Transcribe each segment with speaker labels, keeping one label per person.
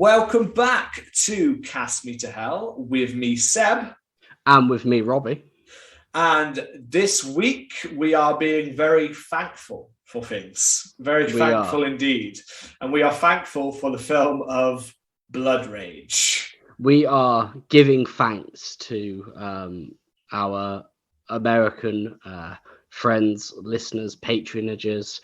Speaker 1: Welcome back to Cast Me to Hell with me, Seb.
Speaker 2: And with me, Robbie.
Speaker 1: And this week we are being very thankful for things. Very thankful indeed. And we are thankful for the film of Blood Rage.
Speaker 2: We are giving thanks to our American friends, listeners, patronages,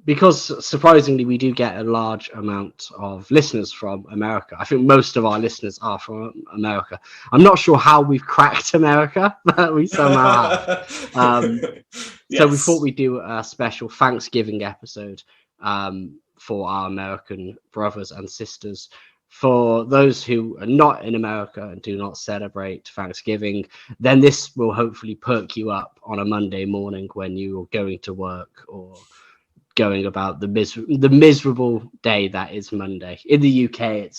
Speaker 2: because surprisingly we do get a large amount of listeners from America. I think most of our listeners are from America. I'm not sure how we've cracked America, but we somehow have.
Speaker 1: Yes.
Speaker 2: So we thought we'd do a special Thanksgiving episode for our American brothers and sisters. For those who are not in America and do not celebrate Thanksgiving, then this will hopefully perk you up on a Monday morning when you are going to work or going about the miserable day that is Monday. In the UK,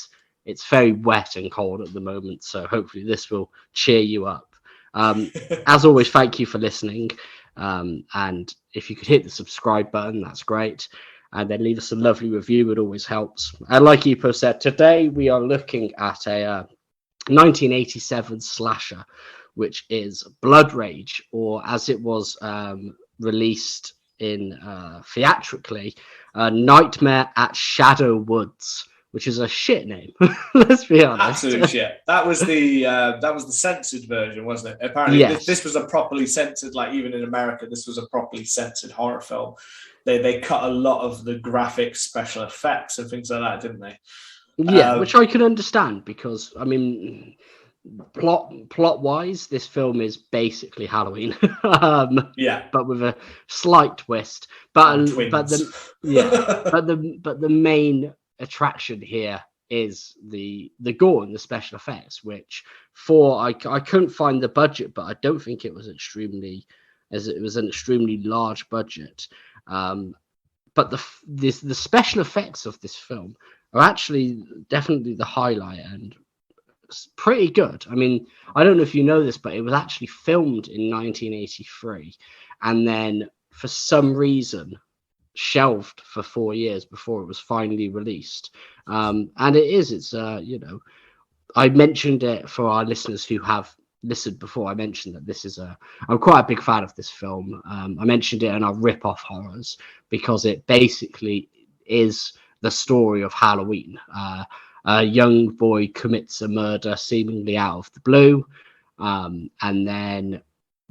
Speaker 2: it's very wet and cold at the moment, so hopefully this will cheer you up. As always, thank you for listening, and if you could hit the subscribe button, that's great. And then leave us a lovely review. It always helps. And like Epo said, today we are looking at a 1987 slasher, which is Blood Rage, or as it was released in theatrically, Nightmare at Shadow Woods, which is a shit name. Let's be honest.
Speaker 1: Absolute shit. That was the censored version, wasn't it? Apparently,
Speaker 2: yes.
Speaker 1: This was a properly censored. Like even in America, this was a properly censored horror film. They cut a lot of the graphic special effects and things like that, didn't they?
Speaker 2: Yeah, which I can understand because I mean, plot wise, this film is basically Halloween. But with a slight twist. But the main attraction here is the gore and the special effects, which I couldn't find the budget, but I don't think it was an extremely large budget. But the special effects of this film are actually definitely the highlight and pretty good. I mean, I don't know if you know this, but it was actually filmed in 1983 and then for some reason shelved for 4 years before it was finally released. And it's I mentioned it for our listeners who have listened before. I mentioned that I'm quite a big fan of this film. I mentioned it in our rip-off horrors because it basically is the story of Halloween. A young boy commits a murder seemingly out of the blue, and then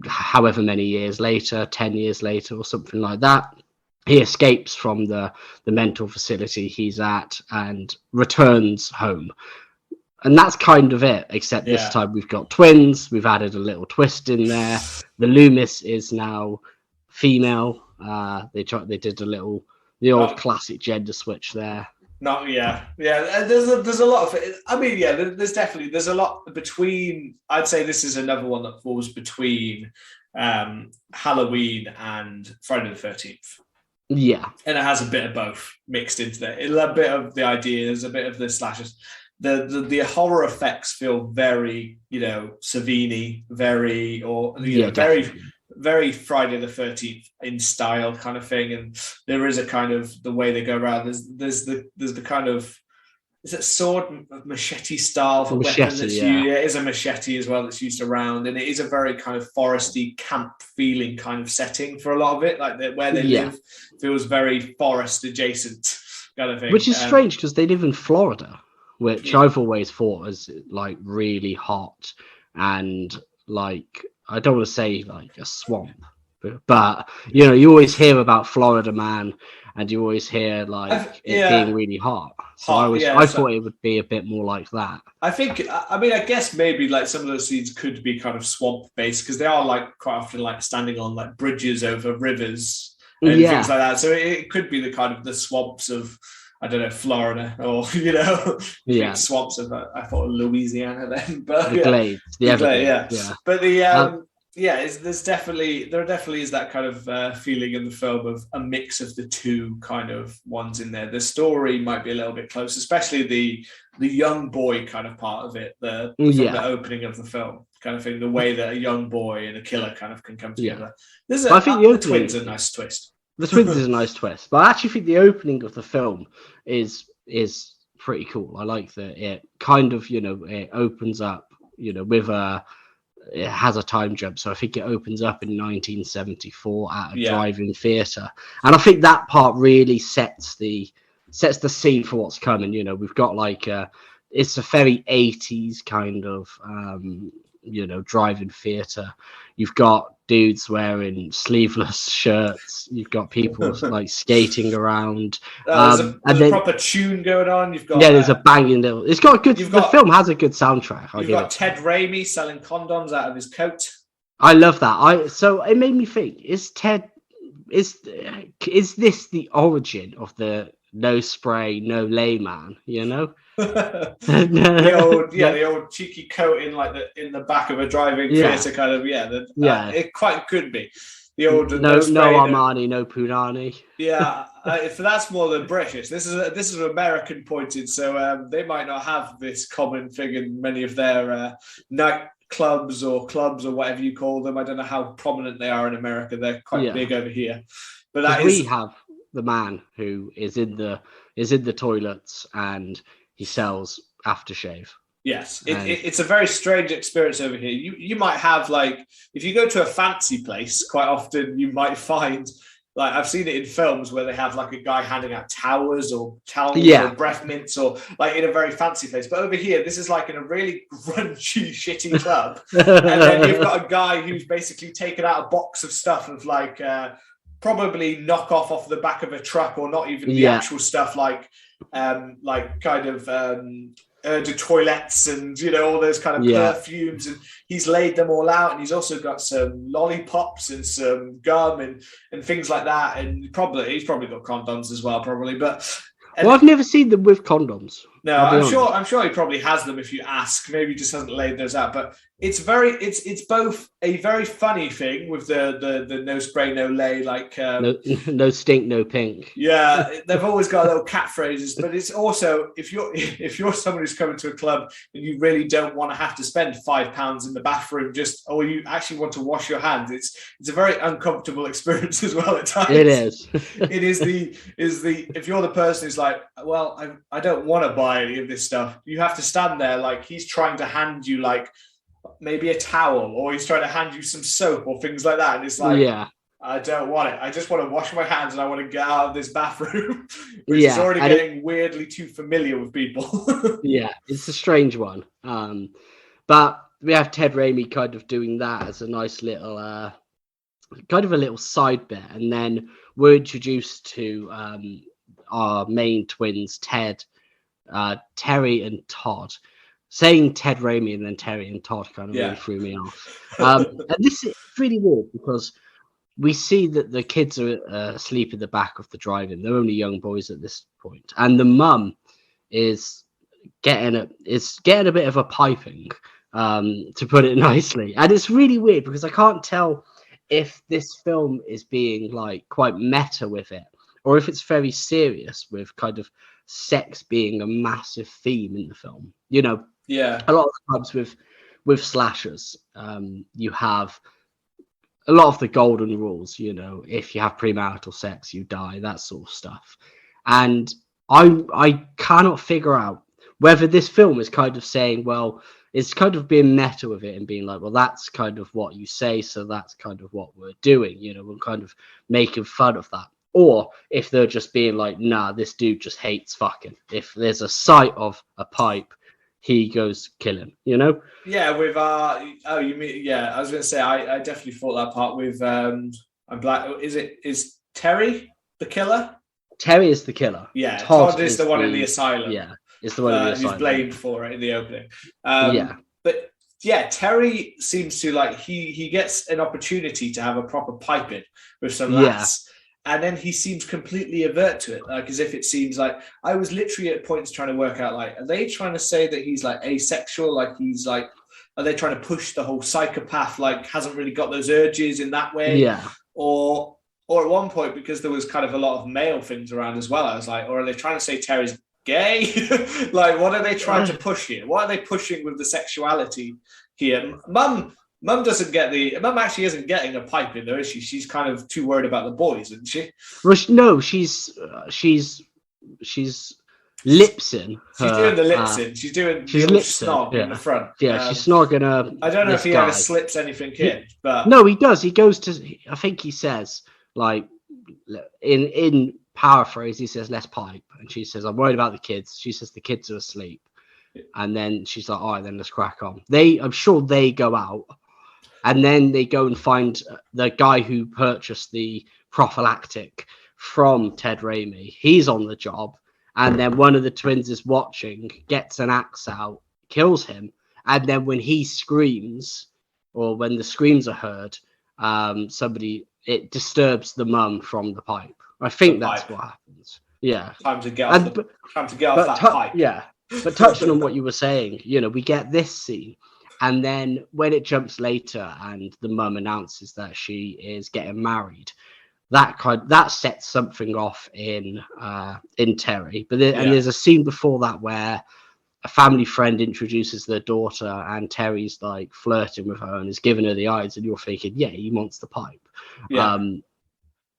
Speaker 2: however many years later, 10 years later or something like that, he escapes from the mental facility he's at and returns home. And that's kind of it, except this time we've got twins. We've added a little twist in there. The Loomis is now female. They did the old classic gender switch there. There's
Speaker 1: a lot of. I mean, there's a lot between. I'd say this is another one that falls between Halloween and Friday the 13th.
Speaker 2: Yeah,
Speaker 1: and it has a bit of both mixed into there. A bit of the ideas, a bit of the slashes. The horror effects feel very, Savini, very very Friday the 13th in style kind of thing. And there is a kind of the way they go around. There's the kind of, is it sword machete style for weapon that's used? Yeah, it is a machete as well that's used around, and it is a very kind of foresty camp feeling kind of setting for a lot of it. Like where they live feels very forest adjacent kind of thing.
Speaker 2: Which is strange because they live in Florida, which I've always thought is like really hot and like, I don't want to say like a swamp, but you always hear about Florida man and you always hear like it being really hot. So I thought it would be a bit more like that.
Speaker 1: I guess maybe like some of those scenes could be kind of swamp based because they are like quite often like standing on like bridges over rivers and things like that. So it could be the kind of the swamps of, I don't know, Florida or, swamps of, I thought Louisiana then, but
Speaker 2: the Glades, the Everglades,
Speaker 1: But there definitely is that kind of feeling in the film of a mix of the two kind of ones in there. The story might be a little bit close, especially the young boy kind of part of it, from the opening of the film kind of thing, the way that a young boy and a killer kind of can come together. I think the twins are a nice twist.
Speaker 2: The twins is a nice twist, but I actually think the opening of the film is pretty cool. I like that it kind of, it opens up, with it has a time jump. So I think it opens up in 1974 at a drive-in theater. And I think that part really sets the scene for what's coming. We've got like it's a very 80s kind of drive-in theater. You've got dudes wearing sleeveless shirts. You've got people like skating around.
Speaker 1: There's a proper tune going on. You've got
Speaker 2: there's a banging little. It's got a good. The film has a good soundtrack.
Speaker 1: You've got Ted Raimi selling condoms out of his coat.
Speaker 2: I love that. So it made me think: is this the origin of the no spray, no lay man?
Speaker 1: The old cheeky coat in the back of a driving theatre kind of it quite could be the old
Speaker 2: no Armani, no Punani.
Speaker 1: That's more than British. This is American pointed, so they might not have this common thing in many of their night clubs or whatever you call them. I don't know how prominent they are in America. They're quite big over here, but
Speaker 2: we have the man who is in the toilets and he sells aftershave.
Speaker 1: Yes, it's a very strange experience over here. You might have, like, if you go to a fancy place, quite often you might find, like, I've seen it in films where they have like a guy handing out towers or breath mints or like in a very fancy place. But over here, this is like in a really grungy, shitty club. And then you've got a guy who's basically taken out a box of stuff of like probably knockoff off the back of a truck, or not even the actual stuff, like kind of eau de toilettes and all those kind of perfumes, and he's laid them all out, and he's also got some lollipops and some gum and things like that, and he's probably got condoms as well, probably. But
Speaker 2: I've never seen them with condoms.
Speaker 1: No, I'm sure he probably has them if you ask. Maybe he just hasn't laid those out. But it's both a very funny thing with the no spray, no lay, like
Speaker 2: no stink, no pink.
Speaker 1: Yeah, they've always got little catchphrases, but it's also if you're someone who's coming to a club and you really don't want to have to spend £5 in the bathroom, or you actually want to wash your hands, it's a very uncomfortable experience as well at times.
Speaker 2: It is.
Speaker 1: It is if you're the person who's like, well, I don't want to buy any of this stuff, you have to stand there like he's trying to hand you like maybe a towel, or he's trying to hand you some soap or things like that, and it's like, I don't want it. I just want to wash my hands and I want to get out of this bathroom, which is already getting weirdly too familiar with people.
Speaker 2: It's a strange one. But we have Ted Raimi kind of doing that as a nice little kind of a little side bit, and then we're introduced to our main twins, Terry and Todd. Saying Ted Raimi and then Terry and Todd kind of really threw me off. And this is really weird because we see that the kids are asleep in the back of the drive-in. They're only young boys at this point, and the mum is getting a bit of a piping, to put it nicely. And it's really weird because I can't tell if this film is being like quite meta with it, or if it's very serious with kind of sex being a massive theme in the film. A lot of times with slashers, you have a lot of the golden rules. If you have premarital sex, you die, that sort of stuff. And I cannot figure out whether this film is kind of saying, well, it's kind of being meta with it and being like, well, that's kind of what you say, so that's kind of what we're doing. We're kind of making fun of that. Or if they're just being like, nah, this dude just hates fucking. If there's a sight of a pipe, he goes killing,
Speaker 1: Yeah, with you mean, I was gonna say I definitely thought that part with I'm black. Is Terry the killer?
Speaker 2: Terry is the killer.
Speaker 1: Yeah, Todd is the one in the asylum.
Speaker 2: Yeah, is the one in the asylum.
Speaker 1: He's blamed for it in the opening. But yeah, Terry seems to like he gets an opportunity to have a proper pipe in with some lads. And then he seems completely avert to it, like as if it seems like I was literally at points trying to work out, like, are they trying to say that he's like asexual? Like he's like, are they trying to push the whole psychopath, like hasn't really got those urges in that way?
Speaker 2: Yeah.
Speaker 1: Or at one point, because there was kind of a lot of male things around as well, I was like, or are they trying to say Terry's gay? Like, what are they trying to push here? What are they pushing with the sexuality here? Mum actually isn't getting a pipe in there, is she? She's kind of too worried about the boys, isn't she?
Speaker 2: Well, no, she's lipsing.
Speaker 1: She's doing the lipsing. She's doing the old snog in the front.
Speaker 2: Yeah, she's snogging her.
Speaker 1: I don't know if he ever slips anything in, but
Speaker 2: no, he does. He goes to. I think he says like in paraphrase, he says, "Let's pipe," and she says, "I'm worried about the kids." She says, "The kids are asleep," and then she's like, "All right, then let's crack on." I'm sure they go out, and then they go and find the guy who purchased the prophylactic from Ted Raimi. He's on the job. And then one of the twins is watching, gets an axe out, kills him. And then when he screams, or when the screams are heard, it disturbs the mum from the pipe. I think that's what happens. Yeah.
Speaker 1: Time to get off that pipe.
Speaker 2: Yeah. But touching on what you were saying, we get this scene. And then when it jumps later and the mum announces that she is getting married, that sets something off in Terry. But there's a scene before that where a family friend introduces their daughter, and Terry's like flirting with her and is giving her the eyes, and you're thinking, yeah, he wants the pipe. Yeah. And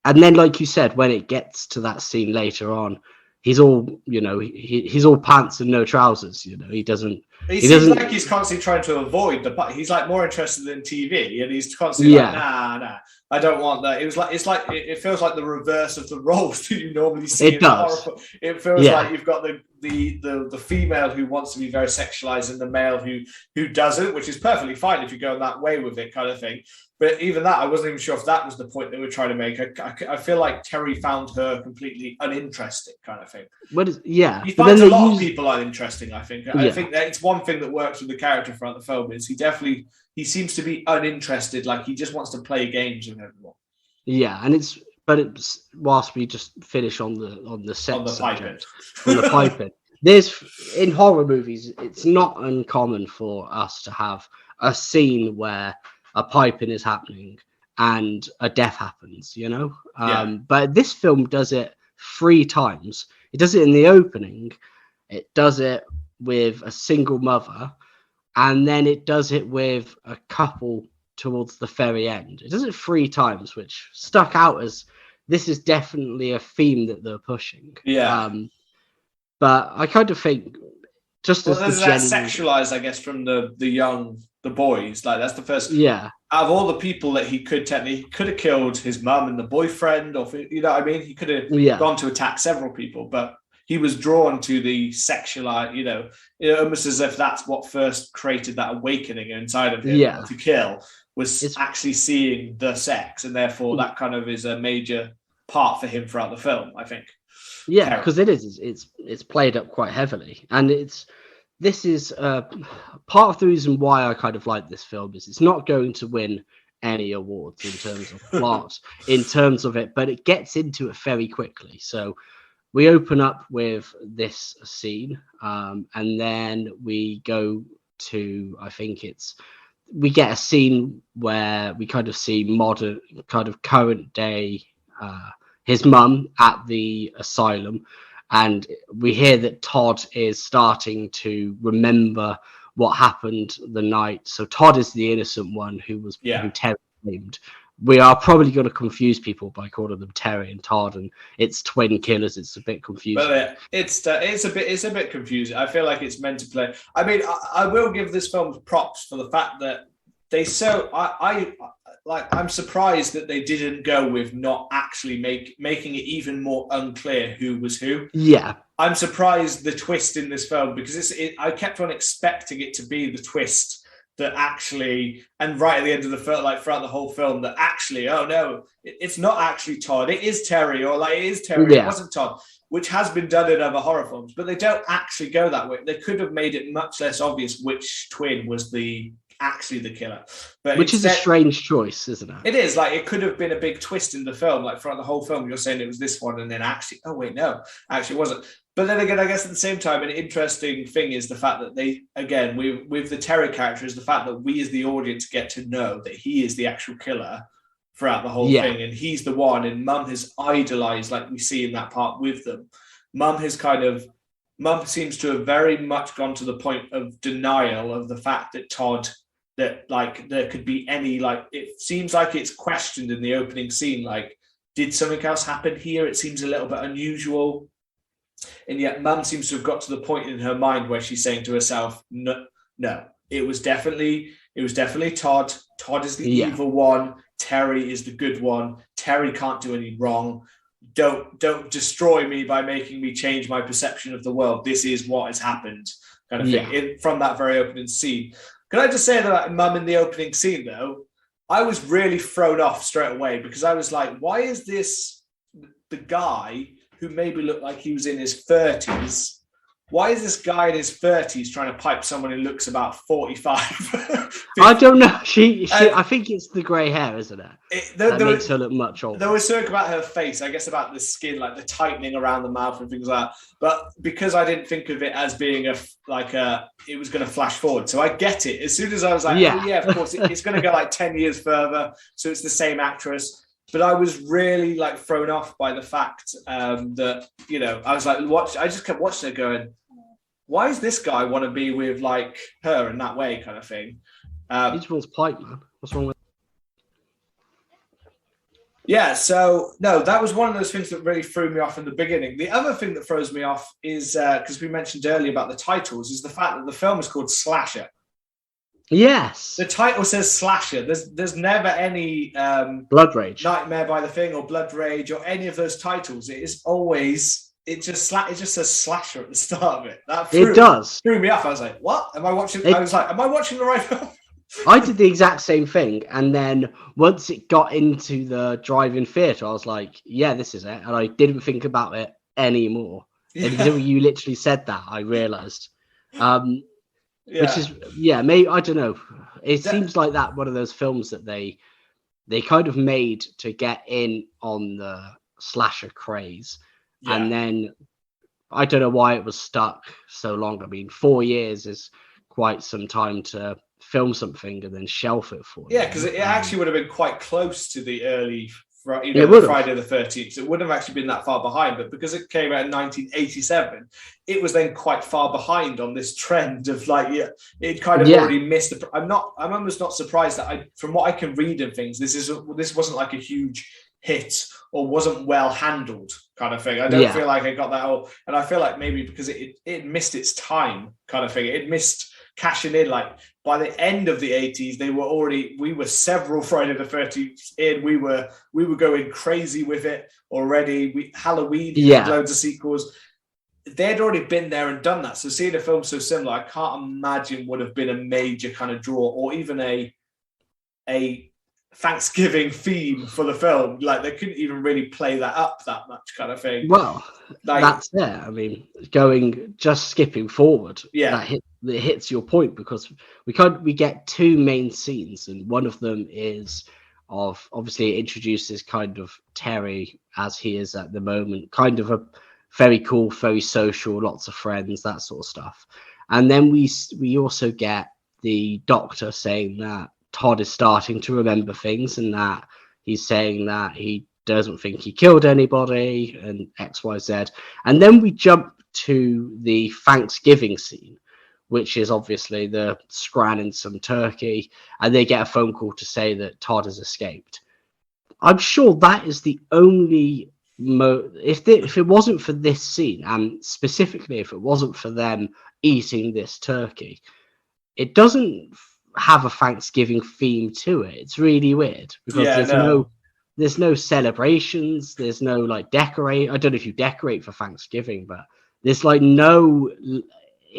Speaker 2: then, like you said, when it gets to that scene later on, he's all, he's all pants and no trousers. He doesn't.
Speaker 1: He seems like he's constantly trying to avoid the pipe. He's like more interested in TV, and he's constantly like, nah, I don't want that. It feels like the reverse of the roles that you normally see. It does. It feels like you've got the female who wants to be very sexualized and the male who doesn't, which is perfectly fine if you go that way with it, kind of thing. But even that, I wasn't even sure if that was the point they were trying to make. I feel like Terry found her completely uninteresting, kind of thing.
Speaker 2: He
Speaker 1: finds a lot of people uninteresting, I think. I think that it's one thing that works with the character throughout the film is he seems to be uninterested, like he just wants to play games with everyone.
Speaker 2: Yeah, and it's whilst we just finish on the sex subject, on the piping. There's in horror movies, it's not uncommon for us to have a scene where a piping is happening and a death happens, But this film does it 3 times. It does it in the opening, it does it with a single mother, and then it does it with a couple towards the very end. It does it 3 times, which stuck out as this is definitely a theme that they're pushing.
Speaker 1: Yeah.
Speaker 2: But I kind of think just as
Speaker 1: there's that sexualized, I guess, from the boys. Like that's the first.
Speaker 2: Yeah.
Speaker 1: Out of all the people that he could have killed his mum and the boyfriend, or you know what I mean? He could have gone to attack several people, but he was drawn to the sexualized, almost as if that's what first created that awakening inside of him to kill, was actually seeing the sex, and therefore that kind of is a major part for him throughout the film, I think.
Speaker 2: Yeah, because it's played up quite heavily, and this is part of the reason why I kind of like this film is it's not going to win any awards in terms of plot, in terms of it, but it gets into it very quickly. So we open up with this scene, and then we go to, I think we get a scene where we kind of see modern, kind of current day, his mum at the asylum. And we hear that Todd is starting to remember what happened the night. So Todd is the innocent one who Terry named. We are probably going to confuse people by calling them Terry and Todd, and it's twin killers. It's a bit confusing.
Speaker 1: But it's a bit confusing. I feel like it's meant to play. I mean, I will give this film props for the fact that I'm surprised that they didn't go with not actually making it even more unclear who was who.
Speaker 2: Yeah.
Speaker 1: I'm surprised the twist in this film, because I kept on expecting it to be the twist that actually, and right at the end of the film, like throughout the whole film, that actually, oh no, it's not actually Todd, it is Terry, or like it is Terry, it wasn't Todd, which has been done in other horror films, but they don't actually go that way. They could have made it much less obvious which twin was actually the killer, but
Speaker 2: which is a strange choice, isn't it?
Speaker 1: It is. Like, it could have been a big twist in the film, like throughout the whole film you're saying it was this one, and then actually, oh wait, no, actually it wasn't. But then again, I guess at the same time, an interesting thing is the fact that they, again, with the Terry character, is the fact that we as the audience get to know that he is the actual killer throughout the whole thing, and he's the one, and Mum has idolized, like we see in that part with them. Mum seems to have very much gone to the point of denial of the fact that Todd, that like there could be any, like, it seems like it's questioned in the opening scene, like, did something else happen here? It seems a little bit unusual. And yet Mum seems to have got to the point in her mind where she's saying to herself, no, it was definitely Todd. Todd is the evil one. Terry is the good one. Terry can't do any wrong. Don't destroy me by making me change my perception of the world. This is what has happened, kind of thing. From that very opening scene. Can I just say that Mum in the opening scene, though, I was really thrown off straight away, because I was like, why is this the guy who maybe looked like he was in his 30s? Why is this guy in his 30s trying to pipe someone who looks about 45?
Speaker 2: I don't know. I think it's the grey hair, isn't it? That makes her look much older.
Speaker 1: There was something about her face, I guess, about the skin, like the tightening around the mouth and things like that. But because I didn't think of it as being it was going to flash forward. So I get it. As soon as I was like, of course, it's going to go like 10 years further. So it's the same actress. But I was really like thrown off by the fact that, I was like, I just kept watching it going, why does this guy want to be with like her in that way, kind of thing?
Speaker 2: He just wants pipe, man. What's wrong with
Speaker 1: Yeah, so no, that was one of those things that really threw me off in the beginning. The other thing that throws me off is, because we mentioned earlier about the titles, is the fact that the film is called Slasher.
Speaker 2: Yes.
Speaker 1: The title says Slasher. There's never any
Speaker 2: Blood Rage,
Speaker 1: Nightmare by the Thing, or Blood Rage, or any of those titles. It is always it just says Slasher at the start of it. That threw me off. I was like, what? Am I watching the right film?
Speaker 2: I did the exact same thing, and then once it got into the drive-in theatre, I was like, yeah, this is it, and I didn't think about it anymore. Until you literally said that, I realised. Which is, maybe, I don't know. It seems like that one of those films that they kind of made to get in on the slasher craze. Yeah. And then I don't know why it was stuck so long. I mean, 4 years is quite some time to film something and then shelf it for.
Speaker 1: Yeah, because it actually would have been quite close to the early Friday the 13th. It wouldn't have actually been that far behind, but because it came out in 1987, it was then quite far behind on this trend of it kind of already missed. I'm almost not surprised that from what I can read and things, this wasn't like a huge hit or wasn't well handled kind of thing. I don't feel like I got that all, and I feel like maybe because it missed its time kind of thing. It missed cashing in. Like by the end of the 80s, we were several Friday the 13th in. We were going crazy with it already. Halloween had loads of sequels. They'd already been there and done that. So seeing a film so similar, I can't imagine would have been a major kind of draw, or even a Thanksgiving theme for the film. Like they couldn't even really play that up that much kind of thing.
Speaker 2: Well, that's there. I mean, skipping forward. Yeah, that hits your point, because we get two main scenes, and one of them is obviously it introduces kind of Terry as he is at the moment, kind of a very cool, very social, lots of friends, that sort of stuff. And then we also get the doctor saying that Todd is starting to remember things, and that he's saying that he doesn't think he killed anybody and XYZ. And then we jump to the Thanksgiving scene, which is obviously the scran and some turkey, and they get a phone call to say that Todd has escaped. I'm sure that is the only if it wasn't for this scene, and specifically if it wasn't for them eating this turkey, it doesn't have a Thanksgiving theme to it. It's really weird, because there's no celebrations, there's no decorate. I don't know if you decorate for Thanksgiving, but there's no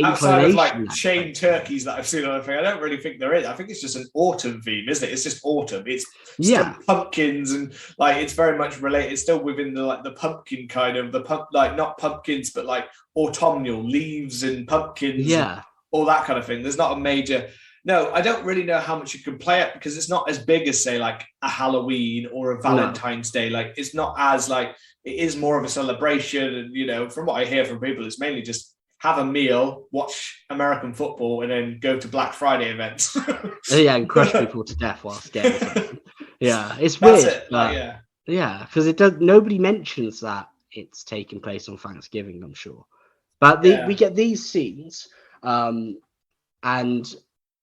Speaker 1: outside of chain turkeys that I've seen on the thing. I don't really think there is. I think it's just an autumn theme, isn't it? It's just autumn. It's still pumpkins, and it's very much related. It's still within the pumpkin kind of not pumpkins, but autumnal leaves and pumpkins, and all that kind of thing. There's not a major. No, I don't really know how much you can play it, because it's not as big as say a Halloween or a Valentine's Day. It's not as it is more of a celebration, and from what I hear from people, it's mainly just have a meal, watch American football, and then go to Black Friday events.
Speaker 2: And crush people to death whilst getting something. Yeah, it's weird. Because it does. Nobody mentions that it's taking place on Thanksgiving, I'm sure. But we get these scenes, and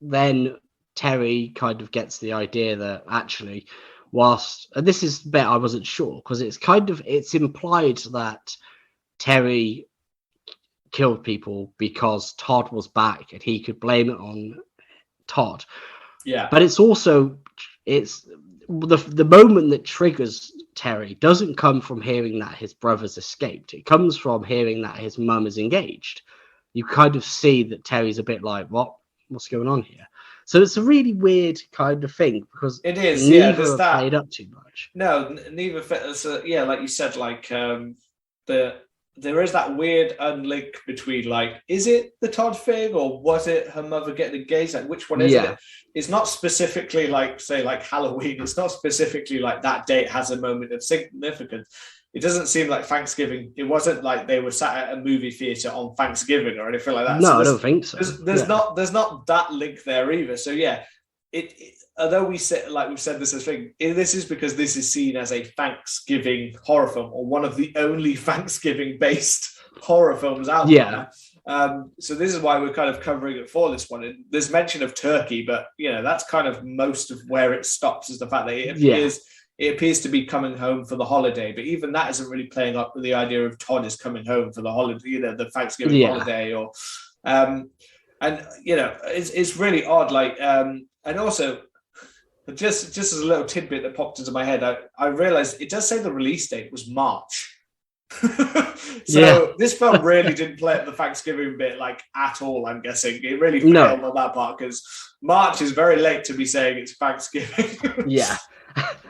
Speaker 2: then Terry kind of gets the idea that actually, and this is the bit I wasn't sure, because it's implied that Terry killed people because Todd was back and he could blame it on Todd.
Speaker 1: Yeah.
Speaker 2: But it's also, it's the moment that triggers Terry doesn't come from hearing that his brother's escaped. It comes from hearing that his mum is engaged. You kind of see that Terry's a bit like, what's going on here? So it's a really weird kind of thing because
Speaker 1: it is.
Speaker 2: Neither have played up too much.
Speaker 1: No, neither. Yeah, like you said, like there is that weird unlink between, like, is it the Todd thing or was it her mother getting engaged? Like, which one is it? It's not specifically like, say, like Halloween. It's not specifically like that date has a moment of significance. It doesn't seem like Thanksgiving. It wasn't like they were sat at a movie theater on Thanksgiving or anything like that.
Speaker 2: No, I don't think so.
Speaker 1: There's not that link there either. So yeah, although we said, like we've said this as a thing, this is because this is seen as a Thanksgiving horror film, or one of the only Thanksgiving-based horror films out there. So this is why we're kind of covering it for this one. There's mention of turkey, but that's kind of most of where it stops, is the fact that it appears to be coming home for the holiday. But even that isn't really playing up with the idea of Todd is coming home for the holiday, the Thanksgiving holiday, or and it's really odd. Like and also, just as a little tidbit that popped into my head, I realized it does say the release date was March. This film really didn't play at the Thanksgiving bit like at all. I'm guessing it really failed on that part, because March is very late to be saying it's Thanksgiving.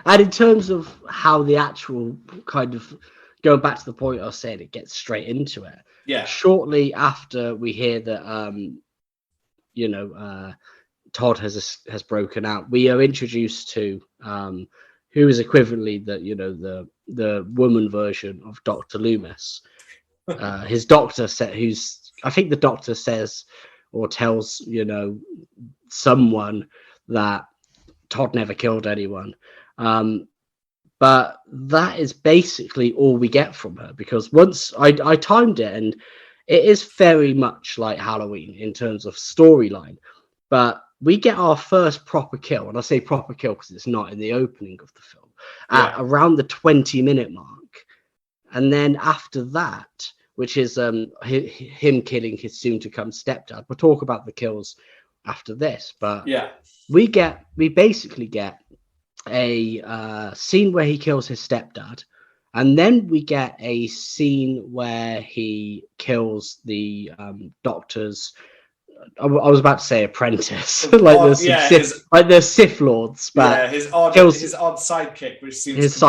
Speaker 2: And in terms of how the actual kind of going back to the point I was saying, it gets straight into it. Shortly after we hear that Todd has broken out, we are introduced to who is equivalently the woman version of Dr. Loomis. His doctor I think the doctor says or tells someone that Todd never killed anyone. But that is basically all we get from her, because once I timed it, and it is very much like Halloween in terms of storyline, but we get our first proper kill, and I say proper kill because it's not in the opening of the film, at around the 20-minute mark. And then after that, which is him killing his soon-to-come stepdad. We'll talk about the kills after this, but we basically get a scene where he kills his stepdad, and then we get a scene where he kills the doctor's, I was about to say apprentice, like the Sith Lords, but
Speaker 1: his odd sidekick, which seems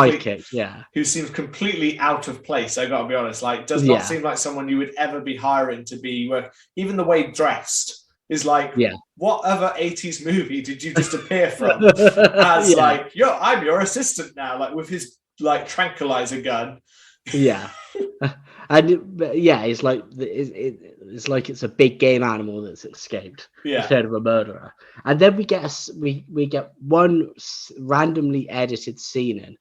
Speaker 1: who seems completely out of place. I gotta be honest, like does not seem like someone you would ever be hiring to be work. Even the way dressed is like, what other 80s movie did you just appear from? As like, I'm your assistant now, like with his like tranquilizer gun.
Speaker 2: And it's like it's like it's a big game animal that's escaped instead of a murderer. And then we get we get one randomly edited scene in,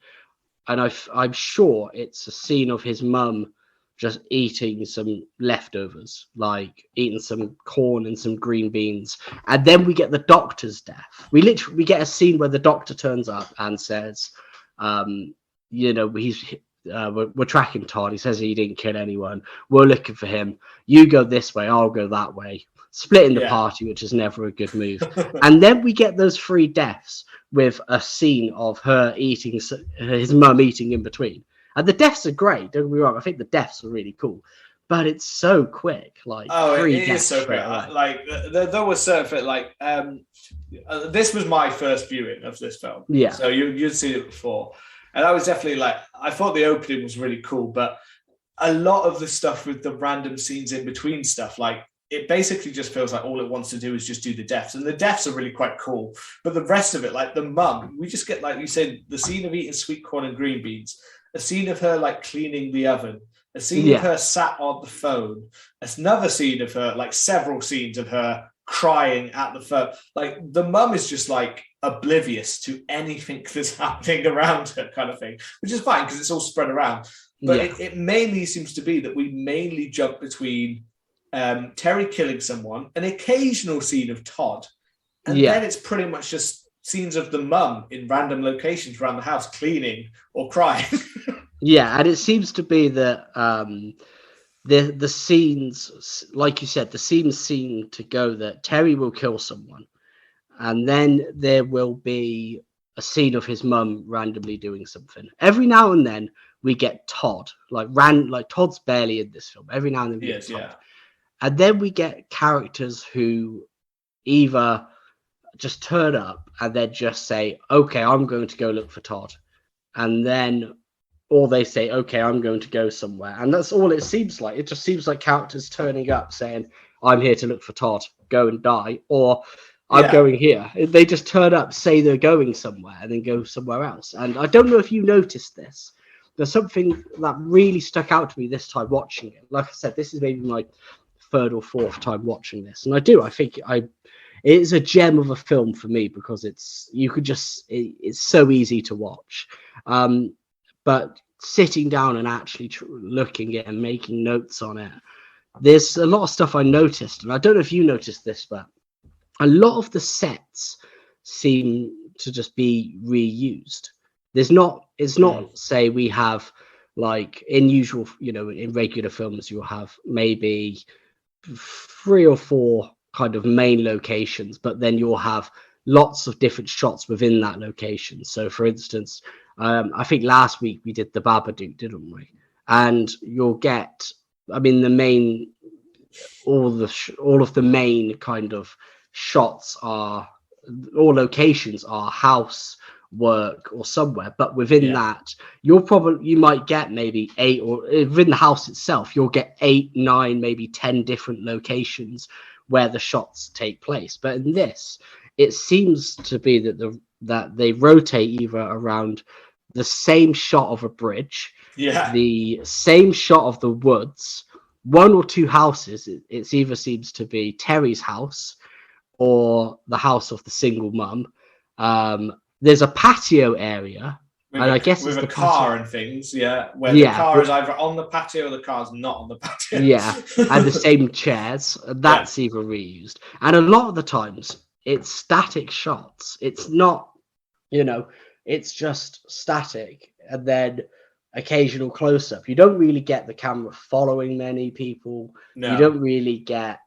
Speaker 2: and I'm sure it's a scene of his mum just eating some leftovers, like eating some corn and some green beans. And then we get the doctor's death. We get a scene where the doctor turns up and says, we're tracking Todd. He says he didn't kill anyone. We're looking for him. You go this way, I'll go that way. Splitting the party, which is never a good move. And then we get those 3 deaths with a scene of her eating, his mum eating in between. And the deaths are great. Don't get me wrong. I think the deaths are really cool, but it's so quick. Like, 3
Speaker 1: it is so quick. Like there was certain like this was my first viewing of this film. So you'd seen it before, and I was definitely like, I thought the opening was really cool, but a lot of the stuff with the random scenes in between stuff, like it basically just feels like all it wants to do is just do the deaths, and the deaths are really quite cool. But the rest of it, like the mum, we just get, like you said, the scene of eating sweet corn and green beans. A scene of her like cleaning the oven, a scene of her sat on the phone, another scene of her, like several scenes of her crying at the phone. Like the mum is just like oblivious to anything that's happening around her, kind of thing, which is fine because it's all spread around. But it mainly seems to be that we mainly jump between Terry killing someone, an occasional scene of Todd, and then it's pretty much just scenes of the mum in random locations around the house cleaning or crying.
Speaker 2: And it seems to be that the scenes, like you said, the scenes seem to go that Terry will kill someone, and then there will be a scene of his mum randomly doing something. Every now and then we get Todd, like Todd's barely in this film. Every now and then we get Todd. Yeah. And then we get characters who either just turn up and then just say, okay, I'm going to go look for Todd. And then, or they say, okay, I'm going to go somewhere. And that's all it seems like. It just seems like characters turning up saying, I'm here to look for Todd, go and die. Or I'm going here. They just turn up, say they're going somewhere, and then go somewhere else. And I don't know if you noticed this. There's something that really stuck out to me this time watching it. Like I said, this is maybe my third or fourth time watching this. And I think it is a gem of a film for me because it's so easy to watch. But sitting down and actually looking at it and making notes on it, there's a lot of stuff I noticed. And I don't know if you noticed this, but a lot of the sets seem to just be reused. It's not say we have like in usual, in regular films, you'll have maybe 3 or 4 kind of main locations, but then you'll have lots of different shots within that location. So for instance, I think last week we did the Babadook, didn't we? And you'll get, all of the main kind of shots are, all locations are house, work, or somewhere, but within that you might get maybe 8, or within the house itself you'll get 8, 9, maybe 10 different locations where the shots take place. But in this, it seems to be that they rotate either around the same shot of a bridge, the same shot of the woods, 1 or 2 houses. It either seems to be Terry's house or the house of the single mum. There's a patio area, and I guess
Speaker 1: with
Speaker 2: it's
Speaker 1: a car and things, where the car is either on the patio or the car's not on the patio.
Speaker 2: And the same chairs. That's either reused, and a lot of the times it's static shots. It's not, it's just static, and then occasional close-up. You don't really get the camera following many people. No. You don't really get,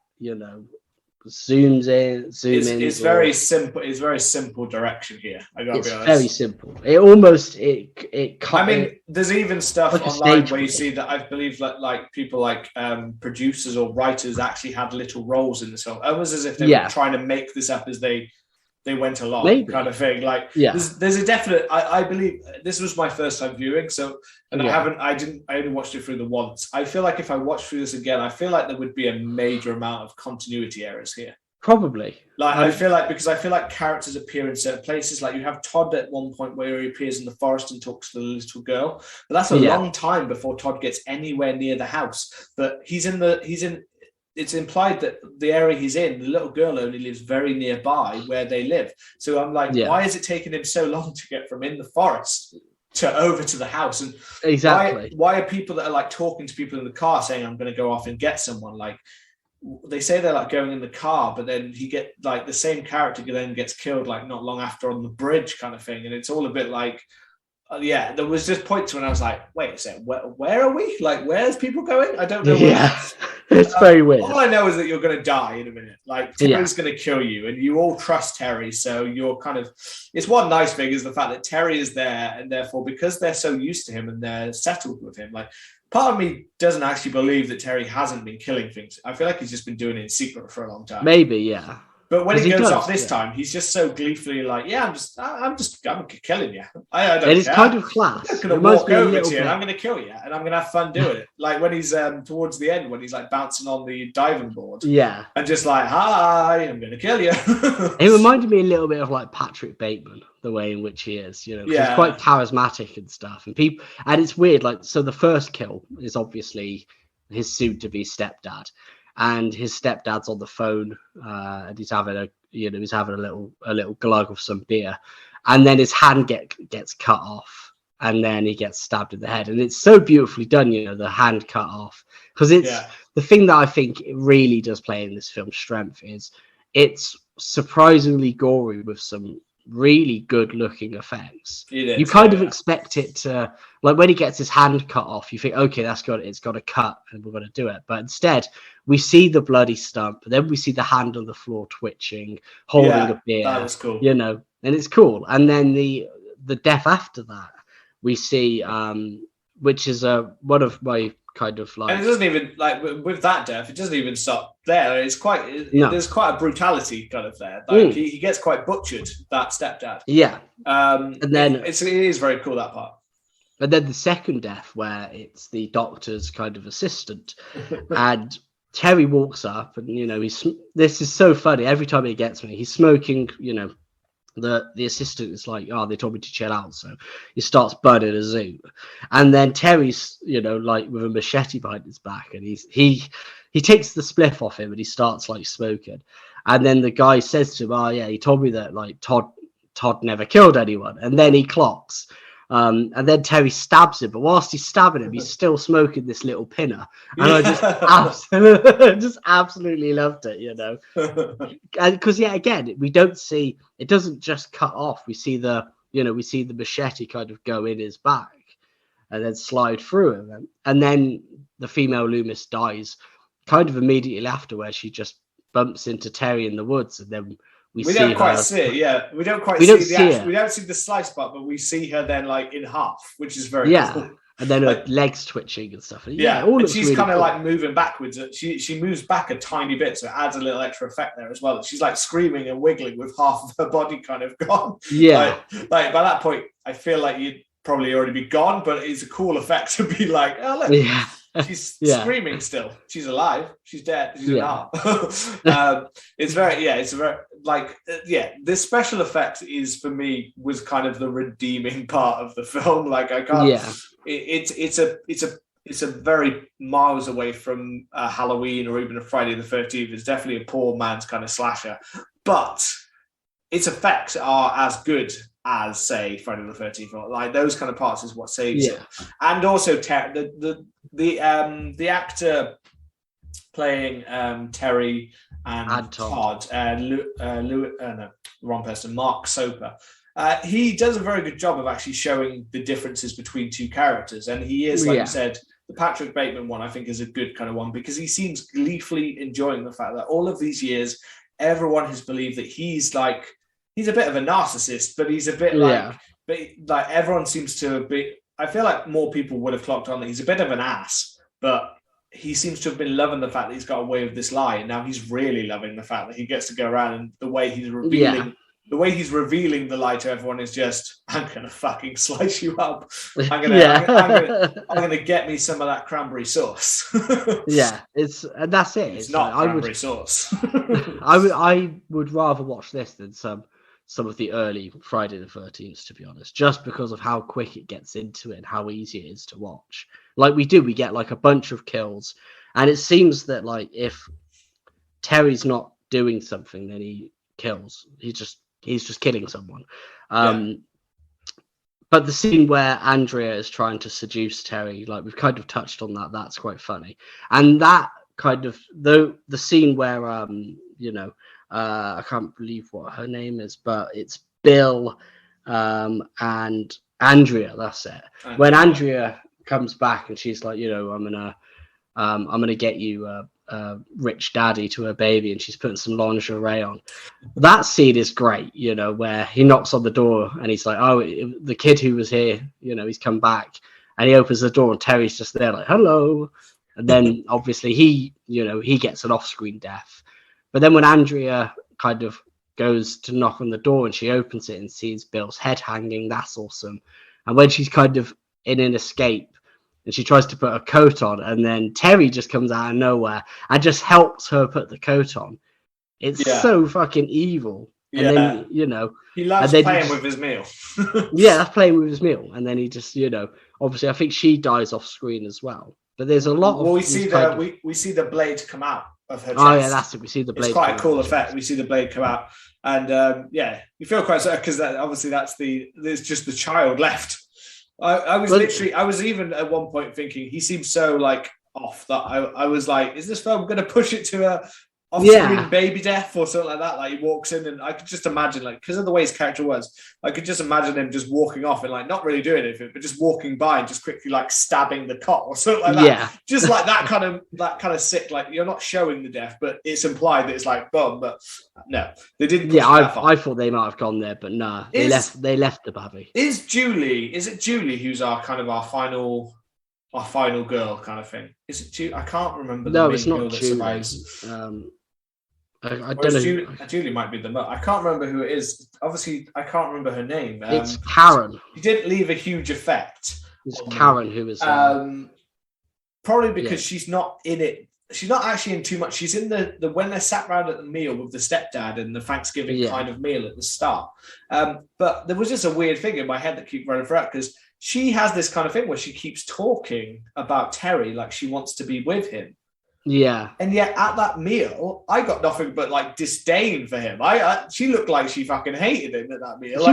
Speaker 2: zooms in, zoom in.
Speaker 1: It's very simple. It's very simple direction here. I gotta be honest.
Speaker 2: Very simple. It almost
Speaker 1: I mean, there's even stuff like online where you see that I believe that like people like producers or writers actually had little roles in this film, almost as if they were trying to make this up as they went along, kind of thing. Like, there's a definite. I believe this was my first time viewing, so I only watched it through the once. I feel like if I watched through this again, I feel like there would be a major amount of continuity errors here.
Speaker 2: Probably.
Speaker 1: Like I feel like characters appear in certain places. Like you have Todd at one point where he appears in the forest and talks to the little girl, but that's a long time before Todd gets anywhere near the house. But it's implied that the area he's in, the little girl only lives very nearby where they live. So I'm like, why is it taking him so long to get from in the forest to over to the house? And why are people that are like talking to people in the car saying, I'm going to go off and get someone? Like they say they're like going in the car, but then he get like the same character then gets killed like not long after on the bridge kind of thing. And it's all a bit like, there was just points when I was like, wait a second, where are we? Like, where's people going? I don't know.
Speaker 2: It's very weird.
Speaker 1: All I know is that you're going to die in a minute. Like, Terry's going to kill you, and you all trust Terry. So you're kind of, it's one nice thing is the fact that Terry is there, and therefore, because they're so used to him and they're settled with him, like, part of me doesn't actually believe that Terry hasn't been killing things. I feel like he's just been doing it in secret for a long time.
Speaker 2: Maybe, yeah.
Speaker 1: But when he goes off this time, he's just so gleefully like, I'm killing you. I don't care.
Speaker 2: It's kind of class.
Speaker 1: I'm going to walk over to you and I'm going to kill you and I'm going to have fun doing it. Like when he's towards the end, when he's like bouncing on the diving board.
Speaker 2: Yeah.
Speaker 1: And just like, hi, I'm going to kill you.
Speaker 2: It reminded me a little bit of like Patrick Bateman, the way in which he is, he's quite charismatic and stuff. And it's weird. Like, so the first kill is obviously his soon-to-be stepdad. And his stepdad's on the phone, and he's having a little glug of some beer, and then his hand gets cut off, and then he gets stabbed in the head, and it's so beautifully done, the hand cut off, because it's the thing that I think it really does play in this film's strength is it's surprisingly gory with some really good looking effects.
Speaker 1: You
Speaker 2: kind of expect it to, like when he gets his hand cut off, you think, okay, it's got to cut and we're going to do it. But instead, we see the bloody stump, then we see the hand on the floor twitching, holding a beer.
Speaker 1: That was cool.
Speaker 2: And it's cool. And then the death after that, we see, which is one of my kind of like,
Speaker 1: and it doesn't even like with that death, it doesn't even stop there. It's there's quite a brutality kind of there. Like he gets quite butchered, that stepdad. And then it is very cool, that part.
Speaker 2: And then the second death, where it's the doctor's kind of assistant, and Terry walks up, and this is so funny. Every time he gets me, he's smoking. The assistant is like, oh, they told me to chill out, so he starts burning a zoo, and then Terry's like with a machete behind his back, and he takes the spliff off him and he starts like smoking, and then the guy says to him, oh yeah, he told me that like Todd never killed anyone, and then he clocks. And then Terry stabs him, but whilst he's stabbing him, he's still smoking this little pinner, and I just absolutely loved it, because again, we don't see, it doesn't just cut off. We see the machete kind of go in his back and then slide through him, and then the female Loomis dies kind of immediately after, where she just bumps into Terry in the woods, and then we don't quite see it.
Speaker 1: Yeah, we don't see the slice part, but we see her then like in half, which is very cool.
Speaker 2: And then her legs twitching and stuff.
Speaker 1: And she's really kind of like moving backwards. She moves back a tiny bit, so it adds a little extra effect there as well. She's like screaming and wiggling with half of her body kind of gone. Like by that point, I feel like you'd probably already be gone, but it's a cool effect to be like, oh look. Yeah. She's screaming still. She's alive. She's dead. She's not. It's a very like this special effect is, for me, was kind of the redeeming part of the film. Like I can't. Yeah. It's a very miles away from Halloween or even a Friday the 13th. It's definitely a poor man's kind of slasher, but its effects are as good as, say, Friday the 13th, or like those kind of parts is what saves it. And also the actor playing Terry and Todd, wrong person, Mark Soper. He does a very good job of actually showing the differences between two characters, and he is, like you said, the Patrick Bateman one, I think, is a good kind of one, because he seems gleefully enjoying the fact that all of these years, everyone has believed that he's a bit of a narcissist, but he's a bit but like everyone seems to be. I feel like more people would have clocked on that he's a bit of an ass, but he seems to have been loving the fact that he's got away with this lie, and now he's really loving the fact that he gets to go around, and the way he's revealing the lie to everyone is just, I'm gonna fucking slice you up. I'm gonna get me some of that cranberry sauce.
Speaker 2: And that's it.
Speaker 1: It's not cranberry sauce.
Speaker 2: I would rather watch this than some of the early Friday the 13th, to be honest, just because of how quick it gets into it and how easy it is to watch. Like we get like a bunch of kills, and it seems that like if Terry's not doing something, then he kills. He's just killing someone. But the scene where Andrea is trying to seduce Terry, like we've kind of touched on that, that's quite funny. And that kind of the scene where I can't believe what her name is, but it's Bill and Andrea. That's it. When Andrea comes back and she's like, I'm gonna get you a rich daddy to her baby, and she's putting some lingerie on. That scene is great, where he knocks on the door and he's like, oh, the kid who was here, he's come back, and he opens the door and Terry's just there like, hello. And then obviously he gets an off-screen death. But then when Andrea kind of goes to knock on the door and she opens it and sees Bill's head hanging, that's awesome. And when she's kind of in an escape and she tries to put a coat on, and then Terry just comes out of nowhere and just helps her put the coat on. It's so fucking evil. And then,
Speaker 1: he loves playing with his meal.
Speaker 2: That's playing with his meal. And then he just, obviously I think she dies off screen as well. But there's a lot of...
Speaker 1: we see the blade come out of her chest.
Speaker 2: Oh yeah, that's it. We see the blade.
Speaker 1: It's quite a cool effect. We see the blade come out, and you feel quite sad, because obviously there's just the child left. I was even at one point thinking he seems so like off that I was like, is this film going to push it to off-screen baby death or something like that. Like he walks in, and I could just imagine, like, because of the way his character was, I could just imagine him just walking off and like not really doing anything, but just walking by and just quickly like stabbing the cot or something like that.
Speaker 2: Yeah.
Speaker 1: Just like that kind of sick. Like you're not showing the death, but it's implied that it's like boom. But no, they didn't.
Speaker 2: I thought they might have gone there, but nah, they left the Babby.
Speaker 1: Is it Julie who's our final girl kind of thing? Is it Julie? I can't remember.
Speaker 2: It's not Julie. I don't know.
Speaker 1: Julie might be I can't remember who it is. Obviously, I can't remember her name.
Speaker 2: It's Karen.
Speaker 1: She didn't leave a huge effect.
Speaker 2: It's Karen who is.
Speaker 1: Probably because she's not in it. She's not actually in too much. She's in the when they're sat around at the meal with the stepdad and the Thanksgiving kind of meal at the start. But there was just a weird thing in my head that kept running throughout, because she has this kind of thing where she keeps talking about Terry like she wants to be with him.
Speaker 2: Yeah.
Speaker 1: And yet at that meal, I got nothing but like disdain for him. She looked like she fucking hated him at that meal.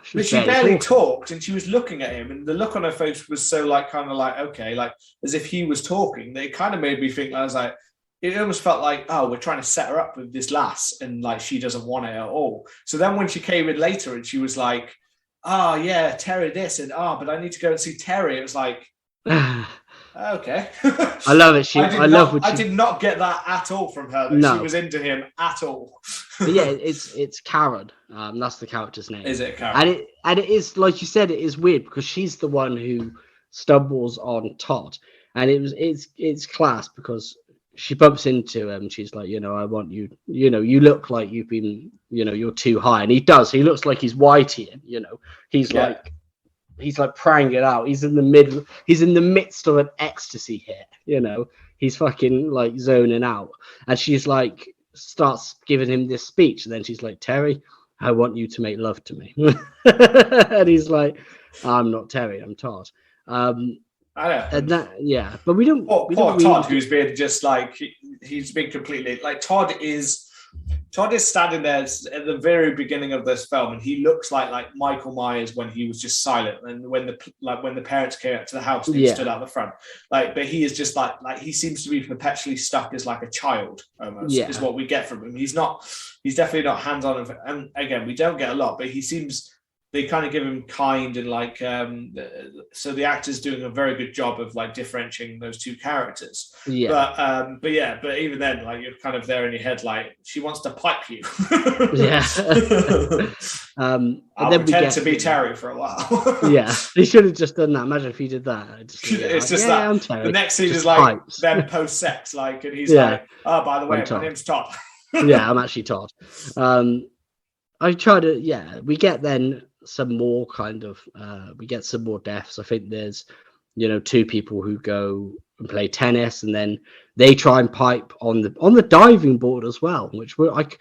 Speaker 2: She
Speaker 1: barely talked, and she was looking at him, and the look on her face was so like kind of like, okay, like as if he was talking. It kind of made me think, I was like, it almost felt like, oh, we're trying to set her up with this lass, and like she doesn't want it at all. So then when she came in later and she was like, oh yeah, Terry this, and but I need to go and see Terry. It was like okay.
Speaker 2: I love it. I
Speaker 1: did not get that at all from her. She was into him at all.
Speaker 2: But yeah, it's Karen. That's the character's name.
Speaker 1: Is it Karen?
Speaker 2: And it is, like you said, it is weird because she's the one who stumbles on Todd, and it's class because she bumps into him. She's like, I want you. You look like you've been, you're too high, and he does. He looks like he's whitey, he's like. He's like praying it out. He's in the midst of an ecstasy hit, He's fucking like zoning out. And she's like, starts giving him this speech. And then she's like, Terry, I want you to make love to me. And he's like, I'm not Terry, I'm Todd.
Speaker 1: I know.
Speaker 2: And that, but we don't.
Speaker 1: Poor Todd, who's been just like, he's been completely like, Todd is standing there at the very beginning of this film, and he looks like Michael Myers when he was just silent, and when the parents came up to the house and he stood out the front. But he is just like he seems to be perpetually stuck as like a child almost. Is what we get from him. He's definitely not hands-on, and again, we don't get a lot, but he seems. They kind of give him kind and like so the actor's doing a very good job of like differentiating those two characters. But even then, like you're kind of there in your head like she wants to pipe you. I'll pretend to be Terry for a while.
Speaker 2: He should have just done that. Imagine if he did that.
Speaker 1: It's just that I'm Terry. The next scene is like them post sex, like, and he's like, oh, by the way, my name's Todd.
Speaker 2: I'm actually Todd. I try to we get then some more kind of we get some more deaths. I think there's two people who go and play tennis, and then they try and pipe on the diving board as well, which were like